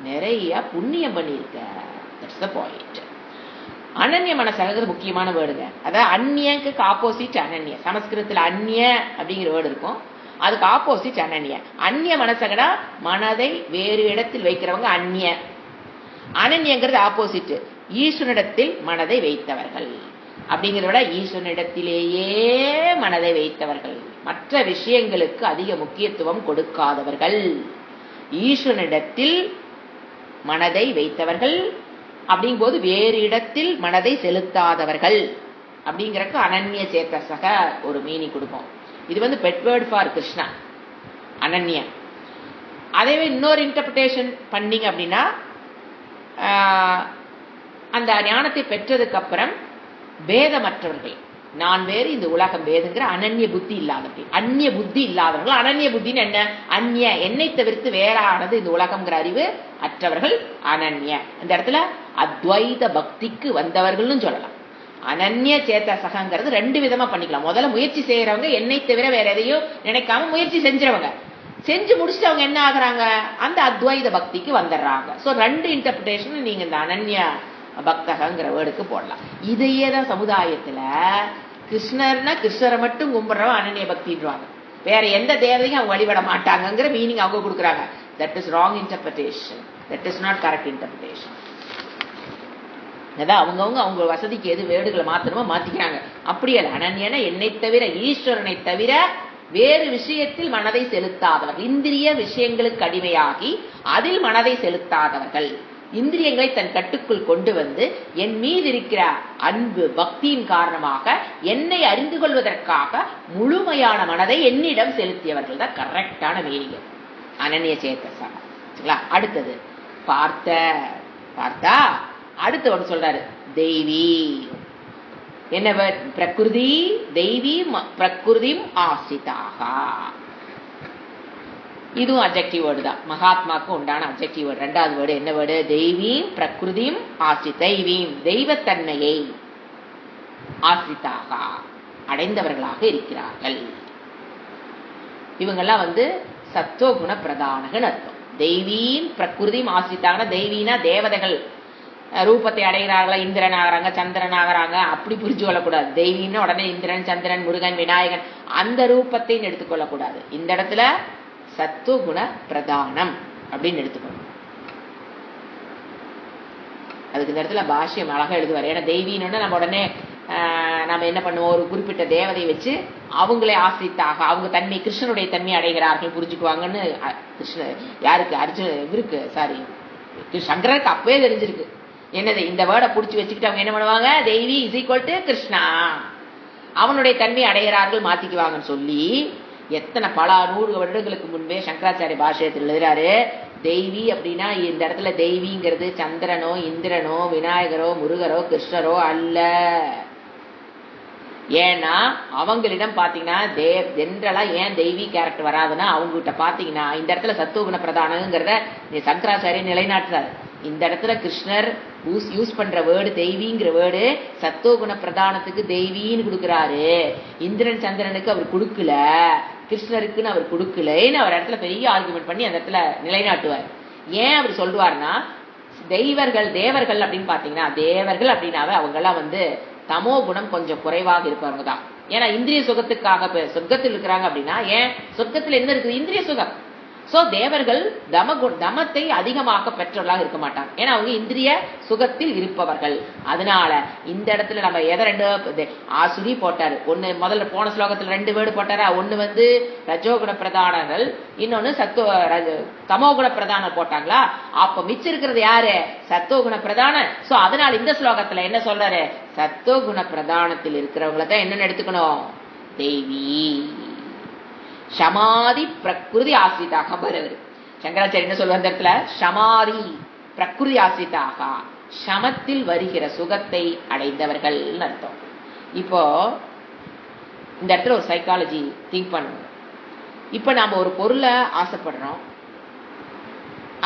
நிறைய புண்ணியம் பண்ணியிருக்க. That's the point. அனன்ய மனசகிறது முக்கியமான வேர்டுங்க. அதாவது அந்நியக்கு ஆப்போசிட் அனன்ய. சமஸ்கிருதத்தில் அந்நிய அப்படிங்கிற வேர்டு இருக்கும், அதுக்கு ஆப்போசிட் அனன்ய. அந்நிய மனசகடா மனதை வேறு இடத்தில் வைக்கிறவங்க அந்நிய. அனன்யங்கிறது ஆப்போசிட், ஈஸ்வரனிடத்தில் மனதை வைத்தவர்கள். அப்படிங்கிறத விட ஈஸ்வரனிடத்திலேயே மனதை வைத்தவர்கள், மற்ற விஷயங்களுக்கு அதிக முக்கியத்துவம் கொடுக்காதவர்கள். ஈஸ்வரனிடத்தில் மனதை வைத்தவர்கள் அப்படிங்கும்போது வேறு இடத்தில் மனதை செலுத்தாதவர்கள் அப்படிங்கறக்கு அனன்ய சேதசக ஒரு மீனிங் கொடுப்போம். இது பெட் வேர்ட் ஃபார் கிருஷ்ணா, அனன்ய. அதேவே இன்னொரு இன்டர்பிரேஷன் பண்ணீங்க அப்படின்னா, அந்த ஞானத்தை பெற்றதுக்கு அப்புறம் பேதமற்றவர்கள், நான் வேறு இந்த உலகம் வேறுங்கிற அனன்ய புத்தி இல்லாதவர்கள். அந்நிய புத்தி இல்லாதவர்கள். அனன்ய புத்தின்னு என்ன? அந்நிய, என்னை தவிர்த்து வேறானது இந்த உலகம்ங்கிற அறிவு அற்றவர்கள் அனன்ய. இந்த இடத்துல அத்வைத பக்திக்கு வந்தவர்கள்னு சொல்லலாம். அனன்ய சேதசகங்கிறது ரெண்டு விதமா பண்ணிக்கலாம். முதல்ல முயற்சி செய்யறவங்க, என்னை தவிர வேற எதையும் நினைக்காம முயற்சி செஞ்சவங்க, செஞ்சு முடிச்சுட்டு அவங்க என்ன ஆகுறாங்க? அந்த அத்வைத பக்திக்கு வந்துடுறாங்க. சோ ரெண்டு இன்டர்பிரேஷன் நீங்க இந்த அனன்ய பக்தகங்கிற வேர்டுக்கு போடலாம். இதையே தான் சமுதாயத்துல கிருஷ்ணர்னா கிருஷ்ணரை மட்டும் கும்பிடுறவங்க அனன்ய பக்தின்றாங்க, வேற எந்த தேவதையும் அவங்க வழிபட மாட்டாங்கிற மீனிங் அவங்க கொடுக்குறாங்க. That is wrong interpretation, that is not correct interpretation. அதான் அவங்கவுங்க அவங்க வசதிக்கு எது வேர்டுகளை மாத்தணுமோ மாத்திக்கிறாங்க. அப்படி அல்ல. அனன்யன என்னை தவிர, ஈஸ்வரனை தவிர வேறு விஷயத்தில் மனதை செலுத்தாதவர்கள், இந்திரிய விஷயங்களுக்கு அடிமையாகி அதில் மனதை செலுத்தாதவர்கள், இந்திரியங்களை தன் கட்டுக்குள் கொண்டு வந்து என் மீது இருக்கிற அன்பு பக்தியின் காரணமாக என்னை அறிந்து கொள்வதற்காக முழுமையான மனதை என்னிடம் செலுத்தியவர்கள் தான் கரெக்டான மீனிங் அனன்ய சேதசா. அடுத்தது பார்த்தா அடுத்த ஒன்று சொல்றாரு தெய்வீ. என்ன பிரகிருதி தெய்வீ பிரகிருதிம் ஆசிதாக. இதுவும் அப்ஜெக்டிவ் வேர்டு தான், மகாத்மாக்கு உண்டான அப்ஜெக்டிவ் வேர்டு. ரெண்டாவது வேர்டு என்ன வேர்டு? தெய்வீம் பிரகிருதிம் ஆசி. தெய்வீம் தெய்வத்தன்மையை, ஆசிதாக அடைந்தவர்களாக இருக்கிறார்கள். இவங்கெல்லாம் சத்துவகுண பிரதானகன் அர்த்தம். தெய்வீம் பிரகிருதிம் ஆசித்தாங்கன்னா, தெய்வீனா தேவதைகள் ரூபத்தை அடைகிறார்களா, இந்திரன் ஆகிறாங்க சந்திரன் ஆகிறாங்க அப்படி புரிஞ்சு கொள்ளக்கூடாது. தெய்வீன்னா உடனே இந்திரன் சந்திரன் முருகன் விநாயகன் அந்த ரூபத்தை எடுத்துக்கொள்ளக்கூடாது. இந்த இடத்துல சத்துவகுண பிரதானம் அப்படின்னு எடுத்துக்கணும். அதுக்கு இந்த இடத்துல பாஷ்யம் அழகா எழுதுவார். ஏன்னா தெய்வீன்னு நம்ம உடனே நம்ம என்ன பண்ணுவோம், ஒரு குறிப்பிட்ட தேவதையை வச்சு அவங்களே ஆசிரித்தாக அவங்க தன்மை கிருஷ்ணனுடைய தன்மை அடைகிறார்கள் புரிஞ்சுக்குவாங்கன்னு கிருஷ்ண யாருக்கு அர்ஜுன் இவருக்கு சாரி சங்கரருக்கு அப்பவே தெரிஞ்சிருக்கு. என்னது இந்த வேர்டை புடிச்சு வச்சுக்கிட்டு அவங்க என்ன பண்ணுவாங்க, தெய்வி இஸ் ஈக்குவல் டு கிருஷ்ணா, அவனுடைய தன்மை அடைகிறார்கள் மாத்திக்குவாங்கன்னு சொல்லி எத்தனை பல 100 வருடங்களுக்கு முன்பே சங்கராச்சாரிய பாஷ்யத்தில் எழுதுறாரு. தெய்வி அப்படின்னா இந்த இடத்துல தெய்விங்கிறது சந்திரனோ இந்திரனோ விநாயகரோ முருகரோ கிருஷ்ணரோ அல்ல. ஏன்னா அவங்களிடம் பாத்தீங்கன்னா ஜென்ரலா ஏன் தெய்வீ கேரக்டர் வராதுன்னா, அவங்க கிட்ட பாத்தீங்கன்னா இந்த இடத்துல சத்துவகுண பிரதானங்கிறத சங்கராச்சாரிய நிலைநாட்டுறாரு. இந்த இடத்துல கிருஷ்ணர் யூஸ் பண்ற வேர்டு தெய்வீங்கிற வேர்டு சத்துவகுண பிரதானத்துக்கு தெய்வீன்னு கொடுக்கிறாரு. இந்திரன் சந்திரனுக்கு அவர் கொடுக்கல, கிருஷ்ணருக்குன்னு அவர் கொடுக்கலன்னு அவர் இடத்துல பெரிய ஆர்குமெண்ட் பண்ணி அந்த இடத்துல நிலைநாட்டுவார். ஏன் அவர் சொல்லுவார்னா, தேவர்கள் அப்படின்னு பாத்தீங்கன்னா, தேவர்கள் அப்படின்னாவே அவங்க எல்லாம் தமோ குணம் கொஞ்சம் குறைவாக இருப்பவங்க தான். ஏன்னா இந்திரிய சுகத்துக்காக சொர்க்கத்தில் இருக்கிறாங்க அப்படின்னா, ஏன் சொர்க்கத்தில் என்ன இருக்குது? இந்திரிய சுகம். சோ தேவர்கள் தமத்தை அதிகமாக பெற்றவர்களாக இருக்க மாட்டாங்க. ஏன்னா அவங்க இந்திரிய சுகத்தில் இருப்பவர்கள். அதனால இந்த இடத்துல நம்ம எதை ரெண்டு ஆசுரி போட்டாரு. ஒண்ணு முதல்ல போன ஸ்லோகத்துல 2 வேர்டு போட்டாரா. ஒண்ணு ரஜோகுண பிரதானங்கள், இன்னொன்னு தமோகுண பிரதானம் போட்டாங்களா. அப்ப மிச்சம் இருக்கிறது யாரு? சத்தோகுண பிரதான. சோ அதனால இந்த ஸ்லோகத்துல என்ன சொல்றாரு? சத்தோகுண பிரதானத்தில் இருக்கிறவங்கள தான் என்னன்னு எடுத்துக்கணும்? தேவி சமாதி பிரகிருதி ஆசிரிதாக வருவது. சங்கராச்சாரிய என்ன சொல்வார் இந்த இடத்துல? சமாதி பிரகிருதி ஆசிரிதாக, சமத்தில் வருகிற சுகத்தை அடைந்தவர்கள் அர்த்தம். இப்போ இந்த இடத்துல ஒரு சைக்காலஜி திங்க் பண்ணுங்க. இப்ப நாம ஒரு பொருளை ஆசைப்படுறோம்,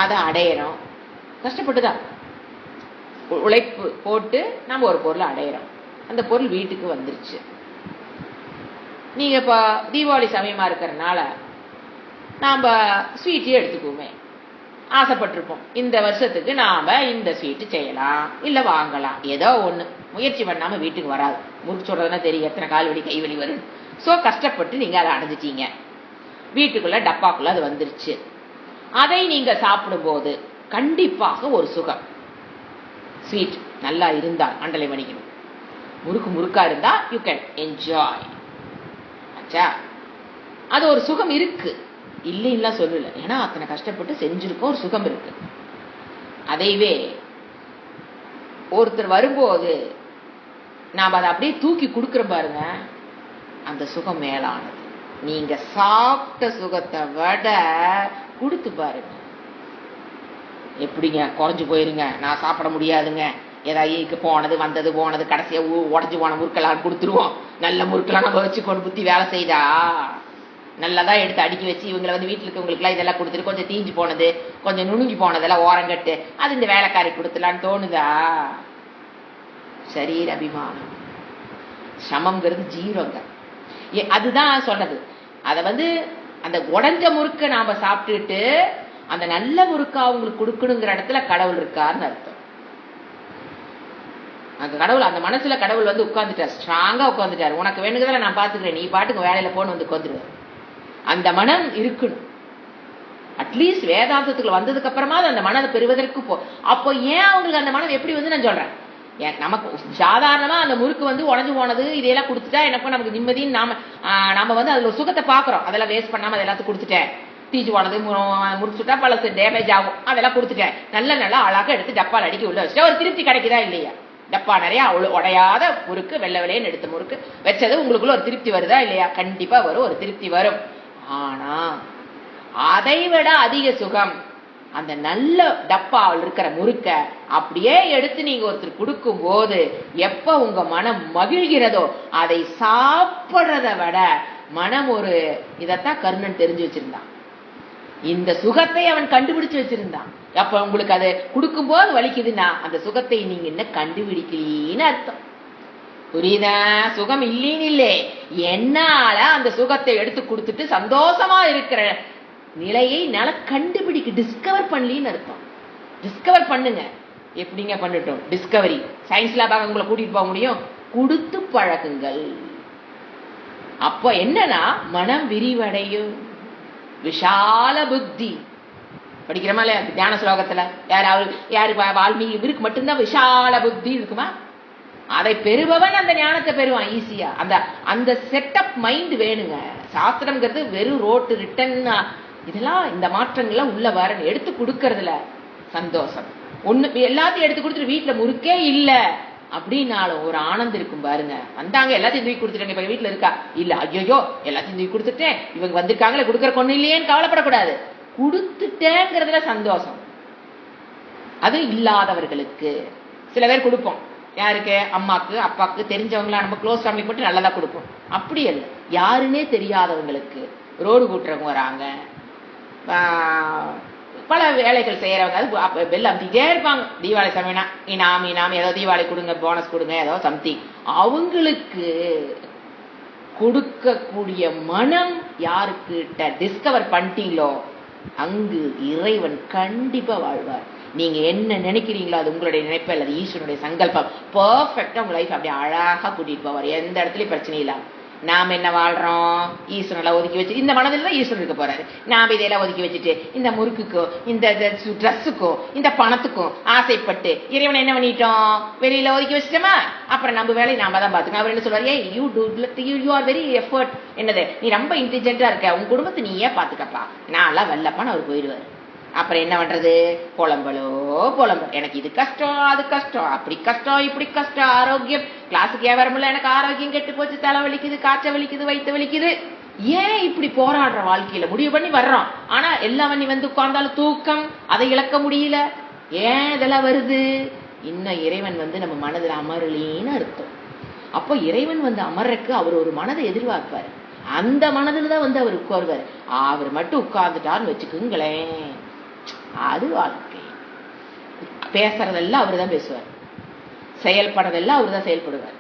அதை அடையிறோம், கஷ்டப்பட்டுதான் உழைப்பு போட்டு நம்ம ஒரு பொருளை அடையிறோம். அந்த பொருள் வீட்டுக்கு வந்துருச்சு. நீங்க இப்ப தீபாவளி சமயமா இருக்கிறதுனால நாம ஸ்வீட்டே எடுத்துக்குவோமே. ஆசைப்பட்டிருப்போம் இந்த வருஷத்துக்கு நாம இந்த ஸ்வீட்டு செய்யலாம் இல்ல வாங்கலாம், ஏதோ ஒண்ணு. முயற்சி பண்ணாம வீட்டுக்கு வராது. முறுக்கு சொல்றதுன்னா தெரியும் எத்தனை கால் வலி கை வலி வரும். சோ கஷ்டப்பட்டு நீங்க அதை அடைஞ்சிட்டீங்க. வீட்டுக்குள்ள டப்பாக்குள்ள அது வந்துருச்சு. அதை நீங்க சாப்பிடும் போது கண்டிப்பாக ஒரு சுகம். ஸ்வீட் நல்லா இருந்தால் அண்டலை மணிக்கணும், முறுக்கா இருந்தா யூ கேன் என்ஜாய். அது ஒரு சுகம் இருக்கு, இல்லைன்னா சொல்லல. ஏன்னா அத்தனை கஷ்டப்பட்டு செஞ்சிருக்கோம், ஒரு சுகம் இருக்கு. அதைவே ஒருத்தர் வரும்போது நாம அதை அப்படியே தூக்கி கொடுக்குற பாருங்க, அந்த சுகம் மேலானது. நீங்க சாப்பிட்ட சுகத்தை விட கொடுத்து பாருங்க. எப்படிங்க குறைஞ்சு போயிருங்க, நான் சாப்பிட முடியாதுங்க, ஏதாவது போனது வந்தது போனது கடைசியா உடஞ்சு போன முறுக்கெல்லாம் கொடுத்துருவோம். நல்ல முறுக்கெல்லாம் நம்ம வச்சு கொண்டு புத்தி வேலை செய்தா நல்லதான் எடுத்து அடுக்கி வச்சு இவங்களை வீட்டுல இருக்கவங்களுக்கு எல்லாம் இதெல்லாம் கொடுத்துட்டு கொஞ்சம் தீஞ்சு போனது கொஞ்சம் நுணுங்கி போனதெல்லாம் ஓரங்கட்டு அது இந்த வேலைக்காரி கொடுத்துலான்னு தோணுதா? சரீர அபிமானம் சமம்ங்கிறது ஜீரோங்க. அதுதான் சொல்றது. அத அந்த உடஞ்ச முறுக்க நாம சாப்பிட்டுட்டு அந்த நல்ல முறுக்கா அவங்களுக்கு கொடுக்கணுங்கிற இடத்துல கடவுள் இருக்காருன்னு அர்த்தம். அங்க கடவுள் அந்த மனசுல கடவுள் உட்கார்ந்துட்டார், ஸ்ட்ராங்கா உட்கார்ந்துட்டாரு. உனக்கு வேணுங்கிறத நான் பாத்துக்கிறேன், நீ பாட்டுக்கு வேலையில போன்னு உட்காந்துருவார். அந்த மனம் இருக்கணும். அட்லீஸ்ட் வேதாந்தத்துக்குள்ள வந்ததுக்கு அப்புறமா அந்த மனதை பெறுவதற்கு அப்போ ஏன் அவங்களுக்கு அந்த மனம் எப்படி நான் சொல்றேன், நமக்கு சாதாரணமா அந்த முறுக்கு உடஞ்சு போனது இதையெல்லாம் கொடுத்துட்டா எனக்கும் நமக்கு நிம்மதின்னு நாம அதுல ஒரு சுகத்தை பாக்குறோம். அதெல்லாம் வேஸ்ட் பண்ணாம அதெல்லாத்தையும் கொடுத்துட்டேன். தீஞ்சு போனது முடிச்சுட்டா பல டேமேஜ் ஆகும், அதெல்லாம் கொடுத்துட்டேன். நல்லா அழகா எடுத்து டப்பால் அடிக்க உள்ள வச்சுட்டா ஒரு திருப்தி கிடைக்குதா இல்லையா? டப்பா நிறைய உடையாத முறுக்கு வெள்ளை வெள்ளையன்னு எடுத்த முறுக்கு வச்சது உங்களுக்குள்ள ஒரு திருப்தி வருதா இல்லையா? கண்டிப்பா வரும், ஒரு திருப்தி வரும். ஆனா அதை விட அதிக சுகம் அந்த நல்ல டப்பாவில் இருக்கிற முறுக்க அப்படியே எடுத்து நீங்க ஒருத்தர் கொடுக்கும் போது எப்ப உங்க மனம் மகிழ்கிறதோ அதை சாப்பிடுறத விட மனம் ஒரு இதத்தான் கர்ணன் தெரிஞ்சு வச்சிருந்தான். இந்த சுகத்தை அவன் கண்டுபிடிச்சு வச்சிருந்தான். அப்ப உங்களுக்கு அதை கொடுக்கும் போது வலிக்குதுன்னா அந்த சுகத்தை நீங்க என்ன கண்டுபிடிக்கலன்னு அர்த்தம். புரியுதா? சுகம் இல்லைன்னு இல்லை, என்னால அந்த சுகத்தை எடுத்து கொடுத்துட்டு சந்தோஷமா இருக்கிற நிலையை என்னால கண்டுபிடிக்க டிஸ்கவர் பண்ணலின்னு அர்த்தம். டிஸ்கவர் பண்ணுங்க. எப்படிங்க பண்ணட்டும் டிஸ்கவரி? சயின்ஸ் லேபாக உங்களை கூட்டிட்டு போக முடியும்? கொடுத்து பழகுங்கள். அப்போ என்னன்னா மனம் விரிவடையும். விஷால புத்தி படிக்கிறோமா இல்லையா தியான ஸ்லோகத்துல? யாரு வால்மீகி இவருக்கு மட்டும்தான் விஷால புத்தி இருக்குமா? அதை பெறுபவன் அந்த ஞானத்தை பெறுவான் ஈஸியா. அந்த செட்டப் மைண்ட் வேணுங்க. சாஸ்திரம்ங்கிறது வெறும் ரோட்டு ரிட்டன் இதெல்லாம் இந்த மாற்றங்கள்லாம் உள்ள வர எடுத்து கொடுக்கறதுல சந்தோஷம். எல்லாத்தையும் எடுத்து கொடுத்துட்டு வீட்டுல முறுக்கே இல்ல அப்படின்னாலும் ஒரு ஆனந்தம் இருக்கும் பாருங்க. வந்தாங்க எல்லாத்தையும் தூக்கி கொடுத்துட்டாங்க, இப்ப வீட்டுல இருக்கா இல்ல, ஐயோ எல்லாத்தையும் தூக்கி கொடுத்துட்டேன், இவங்க வந்திருக்காங்களே கொடுக்கற கொண்டு இல்லையேன்னு கவலைப்படக்கூடாது. கொடுத்துட்டேங்கிறதுல சந்தோஷம். அது இல்லாதவர்களுக்கு சில பேர் கொடுப்போம். யாருக்கு? அம்மாக்கு அப்பாக்கு தெரிஞ்சவங்களா நம்ம க்ளோஸ் ஃபேமிலி மட்டும் நல்லதா கொடுப்போம். அப்படி அல்ல, யாருன்னே தெரியாதவங்களுக்கு, ரோடு கூட்டுறவங்க வராங்க, பல வேலைகள் செய்யறவங்க பெல் அமுத்திட்டே இருப்பாங்க. தீபாவளி சமயம்னா இனாம் ஏதோ தீபாவளி கொடுங்க, போனஸ் கொடுங்க, ஏதோ சம்திங். அவங்களுக்கு கொடுக்கக்கூடிய மனம் யாருக்கிட்ட டிஸ்கவர் பண்ணிட்டீங்களோ அங்கு இறைவன் கண்டிப்பா வாழ்வார். நீங்க என்ன நினைக்கிறீங்களோ அது உங்களுடைய நினைப்பு அல்லது ஈஸ்வரனுடைய சங்கல்பம். பெர்ஃபெக்டா உங்க லைஃப் அப்படியே அழகா கூட்டிட்டு போவார். எந்த இடத்துலயும் பிரச்சனை இல்லாம நாம என்ன வாழ்றோம்? ஈஸ்வரனை ஒதுக்கி வச்சு இந்த மனதில் தான் ஈஸ்வரன் இருக்க போறாரு. நாம இதையெல்லாம் ஒதுக்கி வச்சுட்டு இந்த முறுக்குக்கும் இந்த ட்ரெஸ்ஸுக்கும் இந்த பணத்துக்கும் ஆசைப்பட்டு இறைவனை என்ன பண்ணிட்டோம்? வெளியில ஒதுக்கி வச்சுட்டோமா? அப்புறம் நம்ம வேலையை நாம தான் பாத்துக்கணும். அவர் என்ன சொல்றாரு? You are very effort. என்னது, நீ ரொம்ப இன்டெலிஜென்டா இருக்க, உன் குடும்பத்தை நீ ஏன் பாத்துக்கப்பா, நான் எல்லாம் வெள்ளப்பான்னு அவர் போயிடுவாரு. அப்புறம் என்ன பண்றது? புலம்பலோ புலம்பல். எனக்கு இது கஷ்டம், அது கஷ்டம், அப்படி கஷ்டம், இப்படி கஷ்டம். ஆரோக்கியம் கிளாஸுக்கு ஏன் வர முடியல, எனக்கு ஆரோக்கியம் கெட்டு போச்சு, தலை வலிக்குது, காய்ச்சல் வலிக்குது, வயிற்று வலிக்குது. ஏன் இப்படி போராடுற வாழ்க்கையில? முடிவு பண்ணி வர்றோம், ஆனா எல்லாம் பண்ணி வந்து உட்கார்ந்தாலும் தூக்கம், அதை இழக்க முடியல. ஏன் இதெல்லாம் வருது? இன்னும் இறைவன் நம்ம மனதில் அமரலின்னு அர்த்தம். அப்போ இறைவன் அமர்றக்கு அவர் ஒரு மனதை எதிர்பார்ப்பாரு. அந்த மனதில் தான் அவர் உட்காருவார். அவர் மட்டும் உட்கார்ந்துட்டார்னு வச்சுக்குங்களேன், அது வாழ்க்கை. பேசுறதெல்லாம் அவரு தான் பேசுவார், செயல்படுறதெல்லாம் அவரு தான் செயல்படுவார்.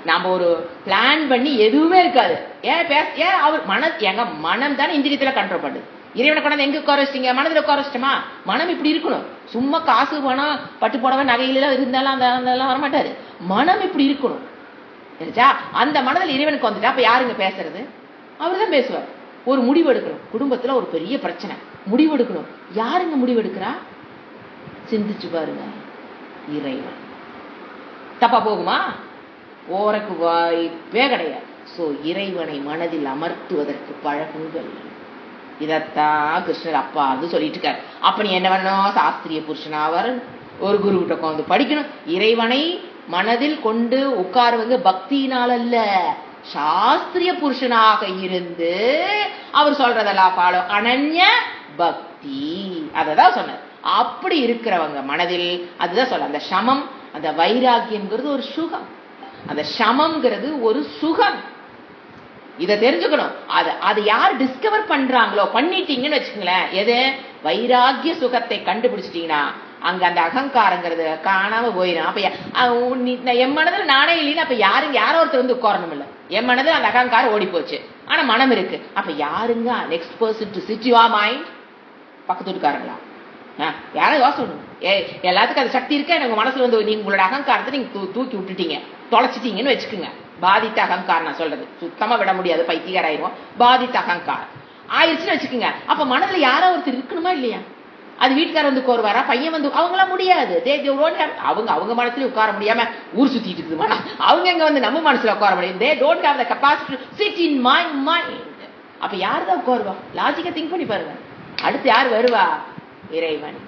நாம ஒரு பிளான் பண்ணி எதுவுமே இருக்காது. ஏன் அவர் எங்க மனம் தானே இந்திரியத்துல கண்ட்ரோல் பண்ணுது. இறைவனை கொண்டாந்து எங்க உட்கார வச்சிட்டீங்க? மனதில் உட்கார வச்சிட்டோமா? மனம் இப்படி இருக்கணும். சும்மா காசு பணம் பட்டு புடவை நகையில இருந்தாலும் அதெல்லாம் வரமாட்டாரு. மனம் இப்படி இருக்கணும். அந்த மனதில் இறைவனுக்கு வந்துட்டா அப்ப யாருங்க பேசுறது? அவர் தான் பேசுவார். ஒரு முடிவு எடுக்கணும், குடும்பத்துல ஒரு பெரிய பிரச்சனை, முடிவு எடுக்கணும். யாருங்க முடிவு எடுக்கிறா? சிந்திச்சு பாருங்க, இறைவன். தப்பா போகுமா? போறக்கு வாய்ப்பே கிடையாது. சோ இறைவனை மனதில் அமர்த்துவதற்கு பழகுங்கள். இதத்தான் கிருஷ்ணர் அப்பா சொல்லிட்டு இருக்காரு. அப்ப நீ என்ன பண்ணணும்? சாஸ்திரிய புருஷனா வரணும், ஒரு குரு கிட்ட உட்காந்து படிக்கணும். இறைவனை மனதில் கொண்டு உட்காருவங்க பக்தியினால் அல்ல, சாஸ்திரிய புருஷனாக இருந்து அவர் சொல்றதெல்லாம் ஃபாலோ, அனன்ய பக்தி. அததான் சொன்னார். அப்படி இருக்கிறவங்க மனதில் அதுதான் சொல்ல. அந்த சமம், அந்த வைராக்கியம்ங்கிறது ஒரு சுகம். அந்த சமம்ங்கிறது ஒரு சுகம். இதை தெரிஞ்சுக்கணும். அது யார் டிஸ்கவர் பண்றாங்களோ, பண்ணிட்டீங்கன்னு வச்சுக்கங்களேன், எது வைராக்கிய சுகத்தை கண்டுபிடிச்சிட்டீங்கன்னா அங்க அந்த அகங்காரங்கிறது காணாம போயிடும். அப்ப என் மனதில் நானே இல்லைன்னு அப்ப யாரோ ஒருத்தர் உட்காரணும் இல்ல. என் மனதில் அந்த அகங்காரம் ஓடி போச்சு, ஆனா மனம் இருக்கு. அப்ப யாருங்க next person to sit your mind? பக்கத்து வீட்டுக்காரங்களா? யாரும் யோசனை. எல்லாத்துக்கும் அது சக்தி இருக்கா? உங்க மனசுல நீங்க உங்களோட அகங்காரத்தை நீங்க தூக்கி விட்டுட்டீங்க, தொலைச்சிட்டீங்கன்னு வச்சுக்கோங்க. பாதித்த அகங்காரம் நான் சொல்றது, சுத்தமா விட முடியாது, பைத்தியக்கார ஆயிரும். பாதித்த அகங்காரம் ஆயிடுச்சுன்னு வச்சுக்கோங்க. அப்ப மனதுல யாரோ ஒருத்தர் இருக்கணுமா இல்லையா? அது வீட்டுக்கார கோருவாரா, பையன் அவங்களாம் முடியாது. அவங்க மனசுல உட்கார முடியாம ஊர் சுத்திட்டு இருக்குது மனம். அவங்க எங்க நம்ம மனசுல உட்கார முடியும். they don't have the capacity to sit in my mind. அப்ப யாருதான் உட்காருவா? லாஜிக்கா திங்க் பண்ணி பாருங்க. அடுத்து யார் வருவா? இறைவன்.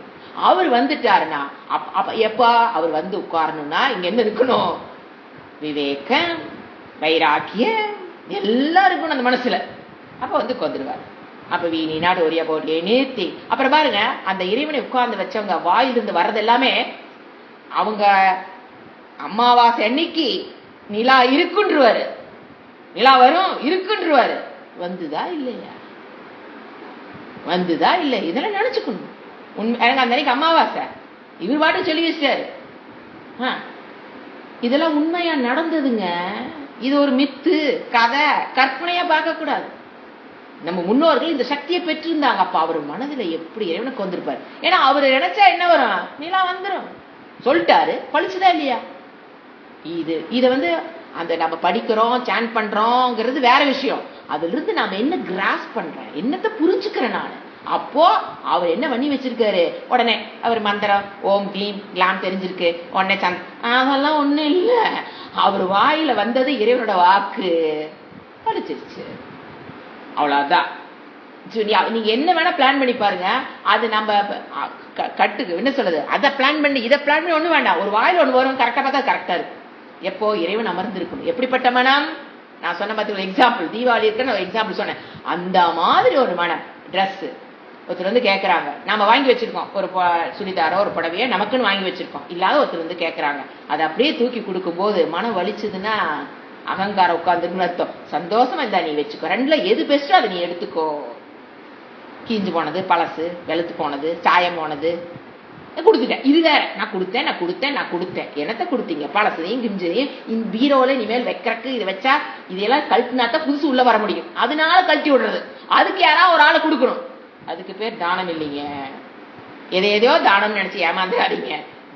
அவர் வந்துட்டாருன்னா அப்ப எப்ப அவர் உட்காரணும்னா இங்க என்ன இருக்கணும்? விவேகம், வைராக்கியம் எல்லாம் இருக்கணும் அந்த மனசுல. அப்ப உட்காந்துருவாரு. அப்ப வீணி நாடு ஒரியா போட்டியே நேர்த்தி. அப்புறம் பாருங்க, அந்த இறைவனை உட்கார்ந்து வச்சவங்க வாயிலிருந்து வர்றது எல்லாமே அவங்க அமாவாசை அன்னைக்கு நிலா இருக்குன்றுவாரு, நிலா வரும் இருக்குன்றுவாரு. வந்துதா இல்லையா? வந்துதா இல்லை? இதெல்லாம் நினைச்சுக்கணும். அந்த அன்னைக்கு அமாவாசை, இவர் பாட்டு சொல்லி வச்சிட்டாரு. இதெல்லாம் உண்மையா நடந்ததுங்க. இது ஒரு மித்து, கதை, கற்பனையா பார்க்க கூடாது. நம்ம முன்னோர்கள் இந்த சக்தியை பெற்றிருந்தாங்க. அப்ப அவர் மனதில் எப்படி இறைவனுக்கு வந்திருப்பாரு? ஏன்னா அவரு நினைச்சா என்ன வரும்? நிலா வந்துடும் சொல்லிட்டாரு. பழிச்சுதா இல்லையா? இத அந்த நம்ம படிக்கிறோம், சாண்ட் பண்றோம்ங்கிறது வேற விஷயம். அதுல இருந்து நாம என்ன கிராஸ் பண்றேன், என்னத்தை புரிஞ்சுக்கிறேன் நான். அப்போ அவர் என்ன பண்ணி வச்சிருக்காரு? உடனே அவர் மந்திரம் ஓம் கிளீம் கிளாம் தெரிஞ்சிருக்கு, உடனே அதெல்லாம் ஒண்ணும் இல்ல. அவர் வாயில வந்தது இறைவனோட வாக்கு, படிச்சிருச்சு, அவ்வளவுதான். நீங்க என்ன வேணா பிளான் பண்ணி பாருங்க. அது நம்ம கட்டுக்கு என்ன சொல்றது, அதை பிளான் பண்ணி இதை பிளான் பண்ணி ஒண்ணு வேண்டாம். ஒரு வாயில ஒண்ணு வரும், கரெக்டா பார்த்தா கரெக்டா இருக்கு. எப்போ இறைவன் அமர்ந்து இருக்கணும். எப்படிப்பட்ட மனம்? நான் சொன்ன பார்த்து ஒரு எக்ஸாம்பிள், தீபாவளி இருக்குன்னு ஒரு எக்ஸாம்பிள் சொன்னேன். அந்த மாதிரி ஒரு மனம். ட்ரெஸ் ஒருத்தர் கேட்கறாங்க, நம்ம வாங்கி வச்சிருக்கோம் ஒரு சுடிதாரோ ஒரு புடவையோ நமக்குன்னு வாங்கி வச்சிருக்கோம். இல்லாத ஒருத்தர் கேட்கறாங்க, அதை அப்படியே தூக்கி கொடுக்கும் போது மனம் வலிச்சதுன்னா அகங்காரம் உட்கார்ந்துருக்குன்னு அர்த்தம். சந்தோஷமா இருந்தா நீ வச்சுக்கோ, ரெண்டுல எது பெஸ்டோ அதை நீ எடுத்துக்கோ. கீஞ்சு போனது, பழசு, வெளுத்து போனது, சாயம் போனது கொடுத்துட்டேன். இது வேற, நான் கொடுத்தேன். என்னத்தை கொடுத்தீங்க? பழசையும் கிஞ்சதையும் பீரோல இனிமேல் வைக்கிறக்கு இதை வச்சா இதெல்லாம் கழட்டினாத்தான் புதுசு உள்ள வர முடியும். அதனால கழட்டி விடுறது. அதுக்கு யாராவது ஒரு ஆளை கொடுக்கணும். அதுக்கு பேர் தானம் இல்லைங்க. எதையோ தானம் நினைச்சு ஏமாந்துடாதீங்க.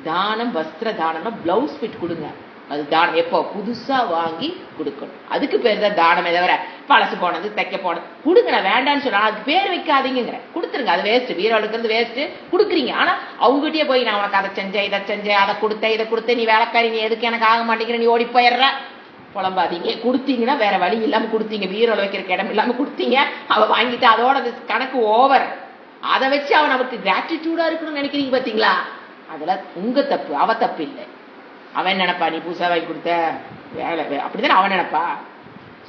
தானம் வஸ்திர தானம்னா பிளவுஸ் ஃபிட் கொடுங்க. அது தானம். எப்போ? புதுசா வாங்கி கொடுக்கணும். அதுக்கு பேர் தான் தானமே தவிர பழசு போனது தைக்க போனது கொடுங்க. நான் வேண்டான்னு சொன்னா அதுக்கு பேர் வைக்காதீங்கிற. கொடுத்துருங்க, அது வேஸ்ட். பீரோல இருக்கிறது வேஸ்ட், கொடுக்குறீங்க. ஆனா அவங்ககிட்டயே போய் நான் உனக்கு அதை செஞ்சேன், இதை செஞ்சேன், அதை கொடுத்தேன், இதை கொடுத்தேன், நீ வேலைக்காரி, நீ எதுக்கு எனக்கு ஆக மாட்டேங்கிற, நீ ஓடி போயிடுற, புலம்பாதீங்க. கொடுத்தீங்கன்னா வேற வழி இல்லாம கொடுத்தீங்க, பீரோல வைக்கிற இடம் இல்லாம கொடுத்தீங்க, அவ வாங்கிட்டு அதோட அது கணக்கு ஓவர். அதை வச்சு அவன் நமக்கு கிராட்டிடியூடா இருக்கணும்னு நினைக்கிறீங்க பாத்தீங்களா? அதுல உங்க தப்பு, அவ தப்பு இல்லை. அவன் நினைப்பா நீ புதுசா வாங்கி கொடுத்த வேலை அப்படித்தானே அவன் நினைப்பா.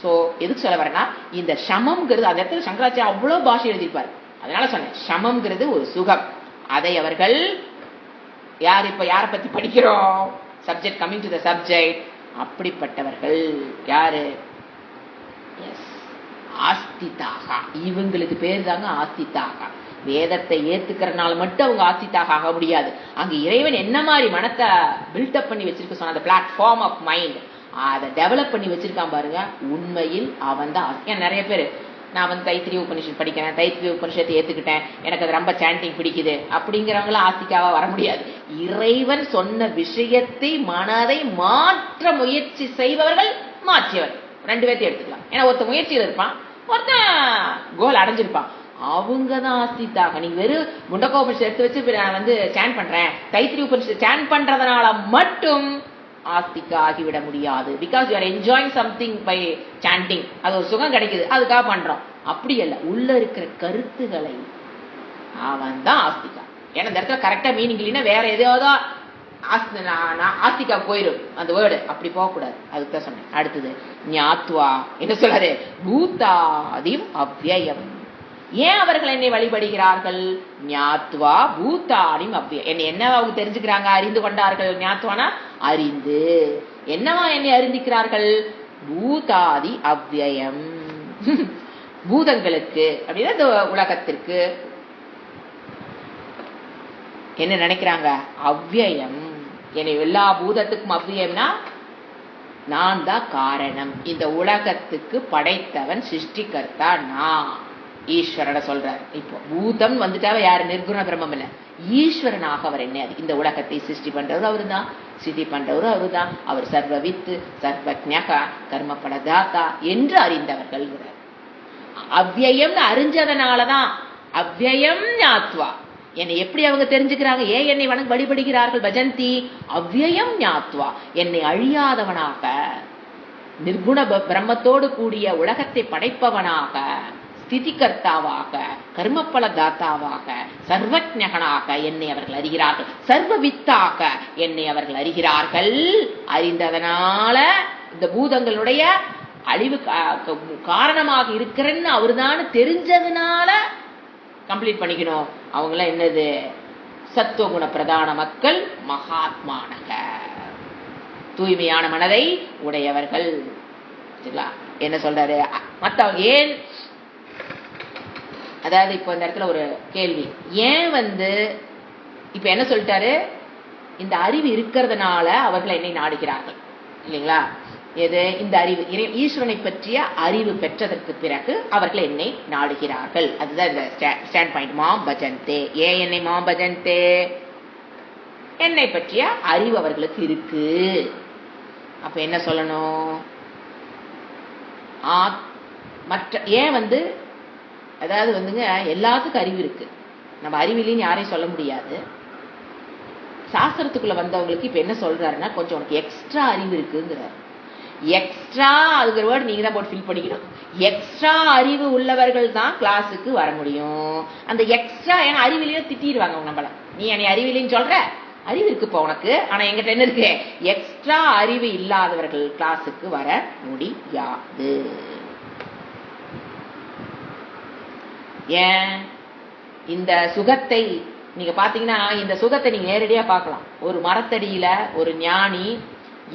சோ எதுக்கு சொல்ல வரேன்னா, இந்த சமம்ங்கிறது அந்த இடத்துல சங்கராச்சாரிய அவ்வளவு பாஷை எழுதியிருப்பாரு. அதனால சொன்னேன், சமம்ங்கிறது ஒரு சுகம். அதை அவர்கள் யார், இப்ப யாரை பத்தி படிக்கிறோம், subject, coming to the subject, அப்படிப்பட்டவர்கள் யாரு? ஆஸ்திதாக. இவங்களுக்கு பேர் தாங்க ஆஸ்திதாக. வேதத்தை ஏத்துக்கிறதுனால மட்டும் அவங்க ஆஸ்திதாக ஆக முடியாது. அங்க இறைவன் என்ன மாதிரி மனத்தை பில்டப் பண்ணி வச்சிருக்க சொன்ன அந்த பிளாட்ஃபார்ம் ஆஃப் மைண்ட், அதை டெவலப் பண்ணி வச்சிருக்கான் பாருங்க. உண்மையில் அவன் தான். ஏன் நிறைய பேர் நான் வந்து தைத்திரிய உபனிஷத் படிக்கிறேன், தைத்திரிய உபனிஷத்தை ஏத்துக்கிட்டேன், எனக்கு அது ரொம்ப சாண்டிங் பிடிக்குது அப்படிங்கிறவங்களும் ஆஸ்திகாவா வர முடியாது. இறைவன் சொன்ன விஷயத்தை மனதை மாற்ற முயற்சி செய்பவர்கள் மாற்றியவர். ரெண்டு பேர்த்தையும் எடுத்துக்கலாம். ஏன்னா ஒருத்த முயற்சியில் இருப்பான், ஒருத்தன் கோல் அடைஞ்சிருப்பான். அவங்க தான் ஆஸ்திதாக. நீங்க வெறும் முண்டகோபனிஷத் எடுத்து வச்சு நான் வந்து சாண்ட் பண்றேன், தைத்திரிய உபனிஷத் சாண்ட் பண்றதுனால மட்டும் ஆஸ்திகா ஆகிவிட முடியாது. Because you are enjoying something by sanding. அது ஒரு சுகம் கிடைக்குது, அதுக்காக பண்றோம். அப்படி அல்ல, உள்ள இருக்கிற கருத்துக்களை அவன் தான் ஆஸ்திகா. ஏன்னா இந்த இடத்துல கரெக்டா மீனிங் இல்லைன்னா வேற எதையாவது ஆஸ்திகா போயிடும் அந்த வேர்டு. அப்படி போகக்கூடாது, அதுக்கு தான் சொன்னேன். அடுத்தது ஞாத்வா என்ன சொல்றாரு? பூதாதிம் அவ்யயம். ஏன் அவர்கள் என்னை வழிபடுகிறார்கள்? ஞாத்வா பூதானிம் அவ்யயம். என்னை என்ன அவங்க தெரிஞ்சுக்கிறாங்க, அறிந்து கொண்டார்கள். ஞாத்வானா அறிந்து. என்னவா என்னை அறிந்திக்கிறார்கள்? பூதாதி அவ்யயம். பூதங்களுக்கு அப்படின்னா இந்த உலகத்திற்கு என்ன நினைக்கிறாங்க? அவ்யயம். என்னை எல்லா பூதத்துக்கும் அவ்யயம்னா நான் தான் காரணம். இந்த உலகத்துக்கு படைத்தவன் சிருஷ்டிகர்த்தா நான், ஈஸ்வரனை சொல்றார். இப்போ பூதம் வந்துட்டாவ யாரு? நிர்குண பிரம்மம் இல்ல, ஈஸ்வரனாக அவர் என்ன இந்த உலகத்தை சிருஷ்டி பண்றவர் அவரு தான், ஸ்திதி பண்றவர் அவரு தான். அவர் சர்வவித்து சர்வஜ்ஞக கர்மபலதாத்தா என்று அறிந்தவர்கள். அவ்யயம்னு அறிஞ்சதனாலதான் அவ்யயம் ஞாத்வா. என்னை எப்படி அவங்க தெரிஞ்சுக்கிறாங்க? ஏன் என்னை வழிபடுகிறார்கள்? பஜந்தி அவ்யயம் ஞாத்வா. என்னை அழியாதவனாக, நிர்குண பிரம்மத்தோடு கூடிய உலகத்தை படைப்பவனாக, ஸ்திதிகர்த்தாவாக, கர்மபல தாத்தாவாக, சர்வஜ்ஞகனாக என்னை அவர்கள் அறிகிறார்கள். சர்வவித்தாக என்னை அவர்கள் அறிகிறார்கள். அறிந்ததனால இந்த பூதங்களுடைய அழிவு காரணமாக இருக்கிறன்னு அவருதான் தெரிஞ்சதுனால கம்ப்ளீட் பண்ணிக்கணும். அவங்கள என்னது? சத்துவகுண பிரதான மக்கள், மகாத்மானக, தூய்மையான மனதை உடையவர்கள். என்ன சொல்றாரு? மத்தவங்க ஏன், அதாவது இப்ப இந்த இடத்துல ஒரு கேள்வி, ஏன் வந்து இப்ப என்ன சொல்லிட்டாரு? இந்த அறிவு இருக்கிறதுனால அவர்கள் என்னை நாடுகிறார்கள் இல்லைங்களா? எது? இந்த அறிவு, ஈஸ்வரனை பற்றிய அறிவு பெற்றதற்கு பிறகு அவர்கள் என்னை நாடுகிறார்கள். அதுதான் இந்த ஸ்டாண்ட் பாயிண்ட். மாம் பஜந்தே. ஏன் என்னை மாம் பஜந்தே? என்னை பற்றிய அறிவு அவர்களுக்கு இருக்கு. அப்ப என்ன சொல்லணும்? மற்ற ஏன் வந்து, அதாவது வந்துங்க எல்லாத்துக்கும் அறிவு இருக்கு, நம்ம அறிவிலின்னு யாரையும் சொல்ல முடியாது. சாஸ்திரத்துக்குள்ள வந்தவங்களுக்கு இப்ப என்ன சொல்றாருன்னா, கொஞ்சம் உனக்கு எக்ஸ்ட்ரா அறிவு இருக்குங்கிறார். எக்ஸ்ட்ரா அதுக்கு வேர்டு நீங்க தான் போட்டு ஃபில் பண்ணிக்கணும். எக்ஸ்ட்ரா அறிவு உள்ளவர்கள் தான் கிளாஸுக்கு வர முடியும். அந்த எக்ஸ்ட்ரா, ஏன்னா அறிவிலையோ திட்டிடுவாங்க நம்மள, நீ என்னை அறிவிலின்னு சொல்ற, அறிவு இருக்குப்பா உனக்கு, ஆனா எங்கிட்ட என்ன இருக்கு? எக்ஸ்ட்ரா அறிவு இல்லாதவர்கள் கிளாஸுக்கு வர முடியாது. ஏன்? இந்த சுகத்தை நீங்க பாத்தீங்கன்னா, இந்த சுகத்தை நீங்க நேரடியா பார்க்கலாம். ஒரு மரத்தடியில ஒரு ஞானி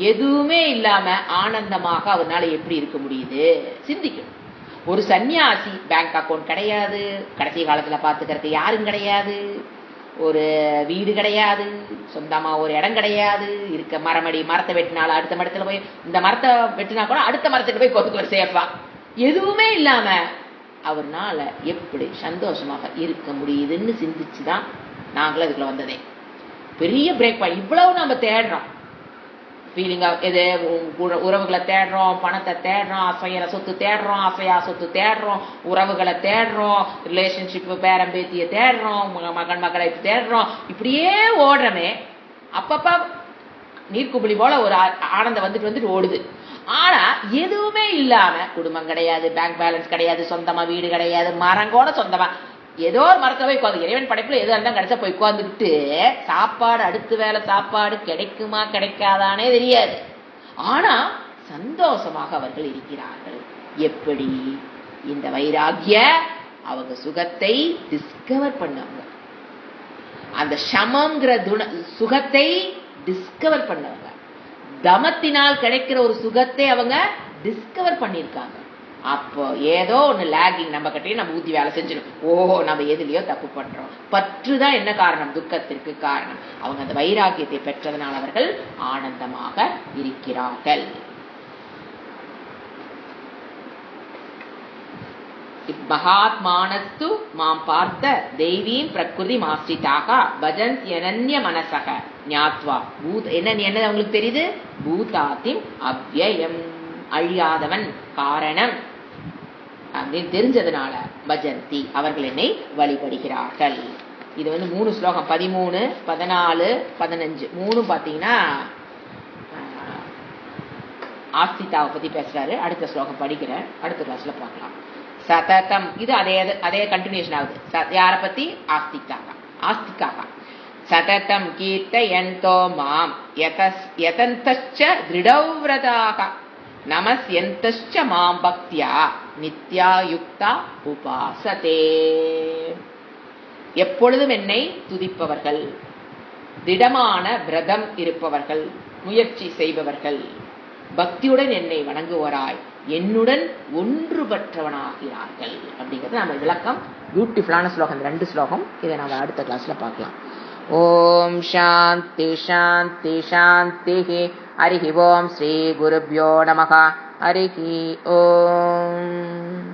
எதுவுமே இல்லாம ஆனந்தமாக அவனால எப்படி இருக்க முடியுது? சிந்திக்கும். ஒரு சன்னியாசி, பேங்க் அக்கௌண்ட் கிடையாது, கடைசி காலத்துல பாத்துக்கிறது யாரும் கிடையாது, ஒரு வீடு கிடையாது, சொந்தமா ஒரு இடம் கிடையாது, இருக்க மரத்தை வெட்டினாலும் அடுத்த மரத்துல போய், இந்த மரத்தை வெட்டினா கூட அடுத்த மரத்துக்கு போய் கொத்துக்கு ஒரு சேர்ப்பா. எதுவுமே இல்லாம அவர்னால எப்படி சந்தோஷமாக இருக்க முடியுதுன்னு சிந்திச்சுதான் நாங்களும் அதுக்குள்ள வந்ததே. பெரிய பிரேக் பாயிண்ட். இவ்வளவு நம்ம தேடுறோம், ஃபீலிங்கா எது உறவுகளை தேடுறோம், பணத்தை தேடுறோம், அசையிற சொத்து தேடுறோம், அசையா சொத்து தேடுறோம், உறவுகளை தேடுறோம், ரிலேஷன்ஷிப் பேரம்பேத்தியை தேடுறோம், மகன் மகளை தேடுறோம், இப்படியே ஓடுறமே. அப்பப்ப நீர்க்குமிழி போல ஒரு ஆனந்தம் வந்துட்டு ஓடுது. ஆனா எதுவுமே இல்லாம குடும்பம் கிடையாது, பேங்க் பேலன்ஸ் கிடையாது, சொந்தமா வீடு கிடையாது, மரம் கூட சொந்தமா ஏதோ ஒரு மரத்தை போய் உட்காந்து இறைவன் படைப்புல எதோ இருந்தாலும் கிடைச்சா போய் உட்காந்துக்கிட்டு சாப்பாடு அடுத்து வேலை சாப்பாடு கிடைக்குமா கிடைக்காதானே தெரியாது. ஆனா சந்தோஷமாக அவர்கள் இருக்கிறார்கள். எப்படி? இந்த வைராகிய அவங்க சுகத்தை டிஸ்கவர் பண்ணவங்க, அந்த சமங்கிற சுகத்தை டிஸ்கவர் பண்ணவங்க, தமத்தினால் கிடைக்கிற ஒரு சுகத்தை அவங்க டிஸ்கவர் பண்ணியிருக்காங்க. அப்போ ஏதோ ஒண்ணு லேகிங் நம்ம கிட்டே நம்ம ஊத்தி வேலை செஞ்சிடும். ஓஹோ, நம்ம எதுலயோ தப்பு பண்றோம். பற்றுதான் என்ன காரணம்? துக்கத்திற்கு காரணம். அவங்க அந்த வைராகியத்தை பெற்றதனால் அவர்கள் ஆனந்தமாக இருக்கிறார்கள். மகாத்மானஸ்து மாம் பார்த்த தெய்வீம் பிரகிருதி மாஸ்ரிதாக பஜந்த்யனன்ய மனசக ஞாத்வா பூத் என்ன அவங்களுக்கு தெரியுது? பூதாதிம் அவ்யயம், அழியாதவன், காரணம் அப்படின்னு தெரிஞ்சதுனால பஜந்தி அவர்கள் என்னை வழிபடுகிறார்கள். இது 3 ஸ்லோகம் 13, 14, 15 3 பாத்தீங்கன்னா ஆஸ்திதாவை பத்தி பேசுறாரு. அடுத்த ஸ்லோகம் படிக்கிறேன், அடுத்த கிளாஸ்ல பார்க்கலாம். சததம், இது அதே கண்டினியூஷன் ஆகுது. யார பத்தி? ஆஸ்திகாக. சததம் கீர்த்தயந்தோ மாம் யதந்தச்ச திருடவ்ரதாக நமஸ்யந்தச்ச மாம் பக்தியா நித்யா யுக்தா உபாசதே. எப்பொழுதும் என்னை துதிப்பவர்கள், திடமான விரதம் இருப்பவர்கள், முயற்சி செய்பவர்கள், பக்தியுடன் என்னை வணங்குவராய் என்னுடன் ஒன்றுபற்றவனாகிறார்கள் அப்படிங்கிறது நம்ம விளக்கம். பியூட்டிஃபுல்லான ஸ்லோகம், 2 ஸ்லோகம். இதை நம்ம அடுத்த கிளாஸ்ல பார்க்கலாம். ஓம் சாந்தி சாந்தி சாந்தி. ஹரி ஓம். ஸ்ரீ குருப்யோ நமஹ. ஹரி ஓம்.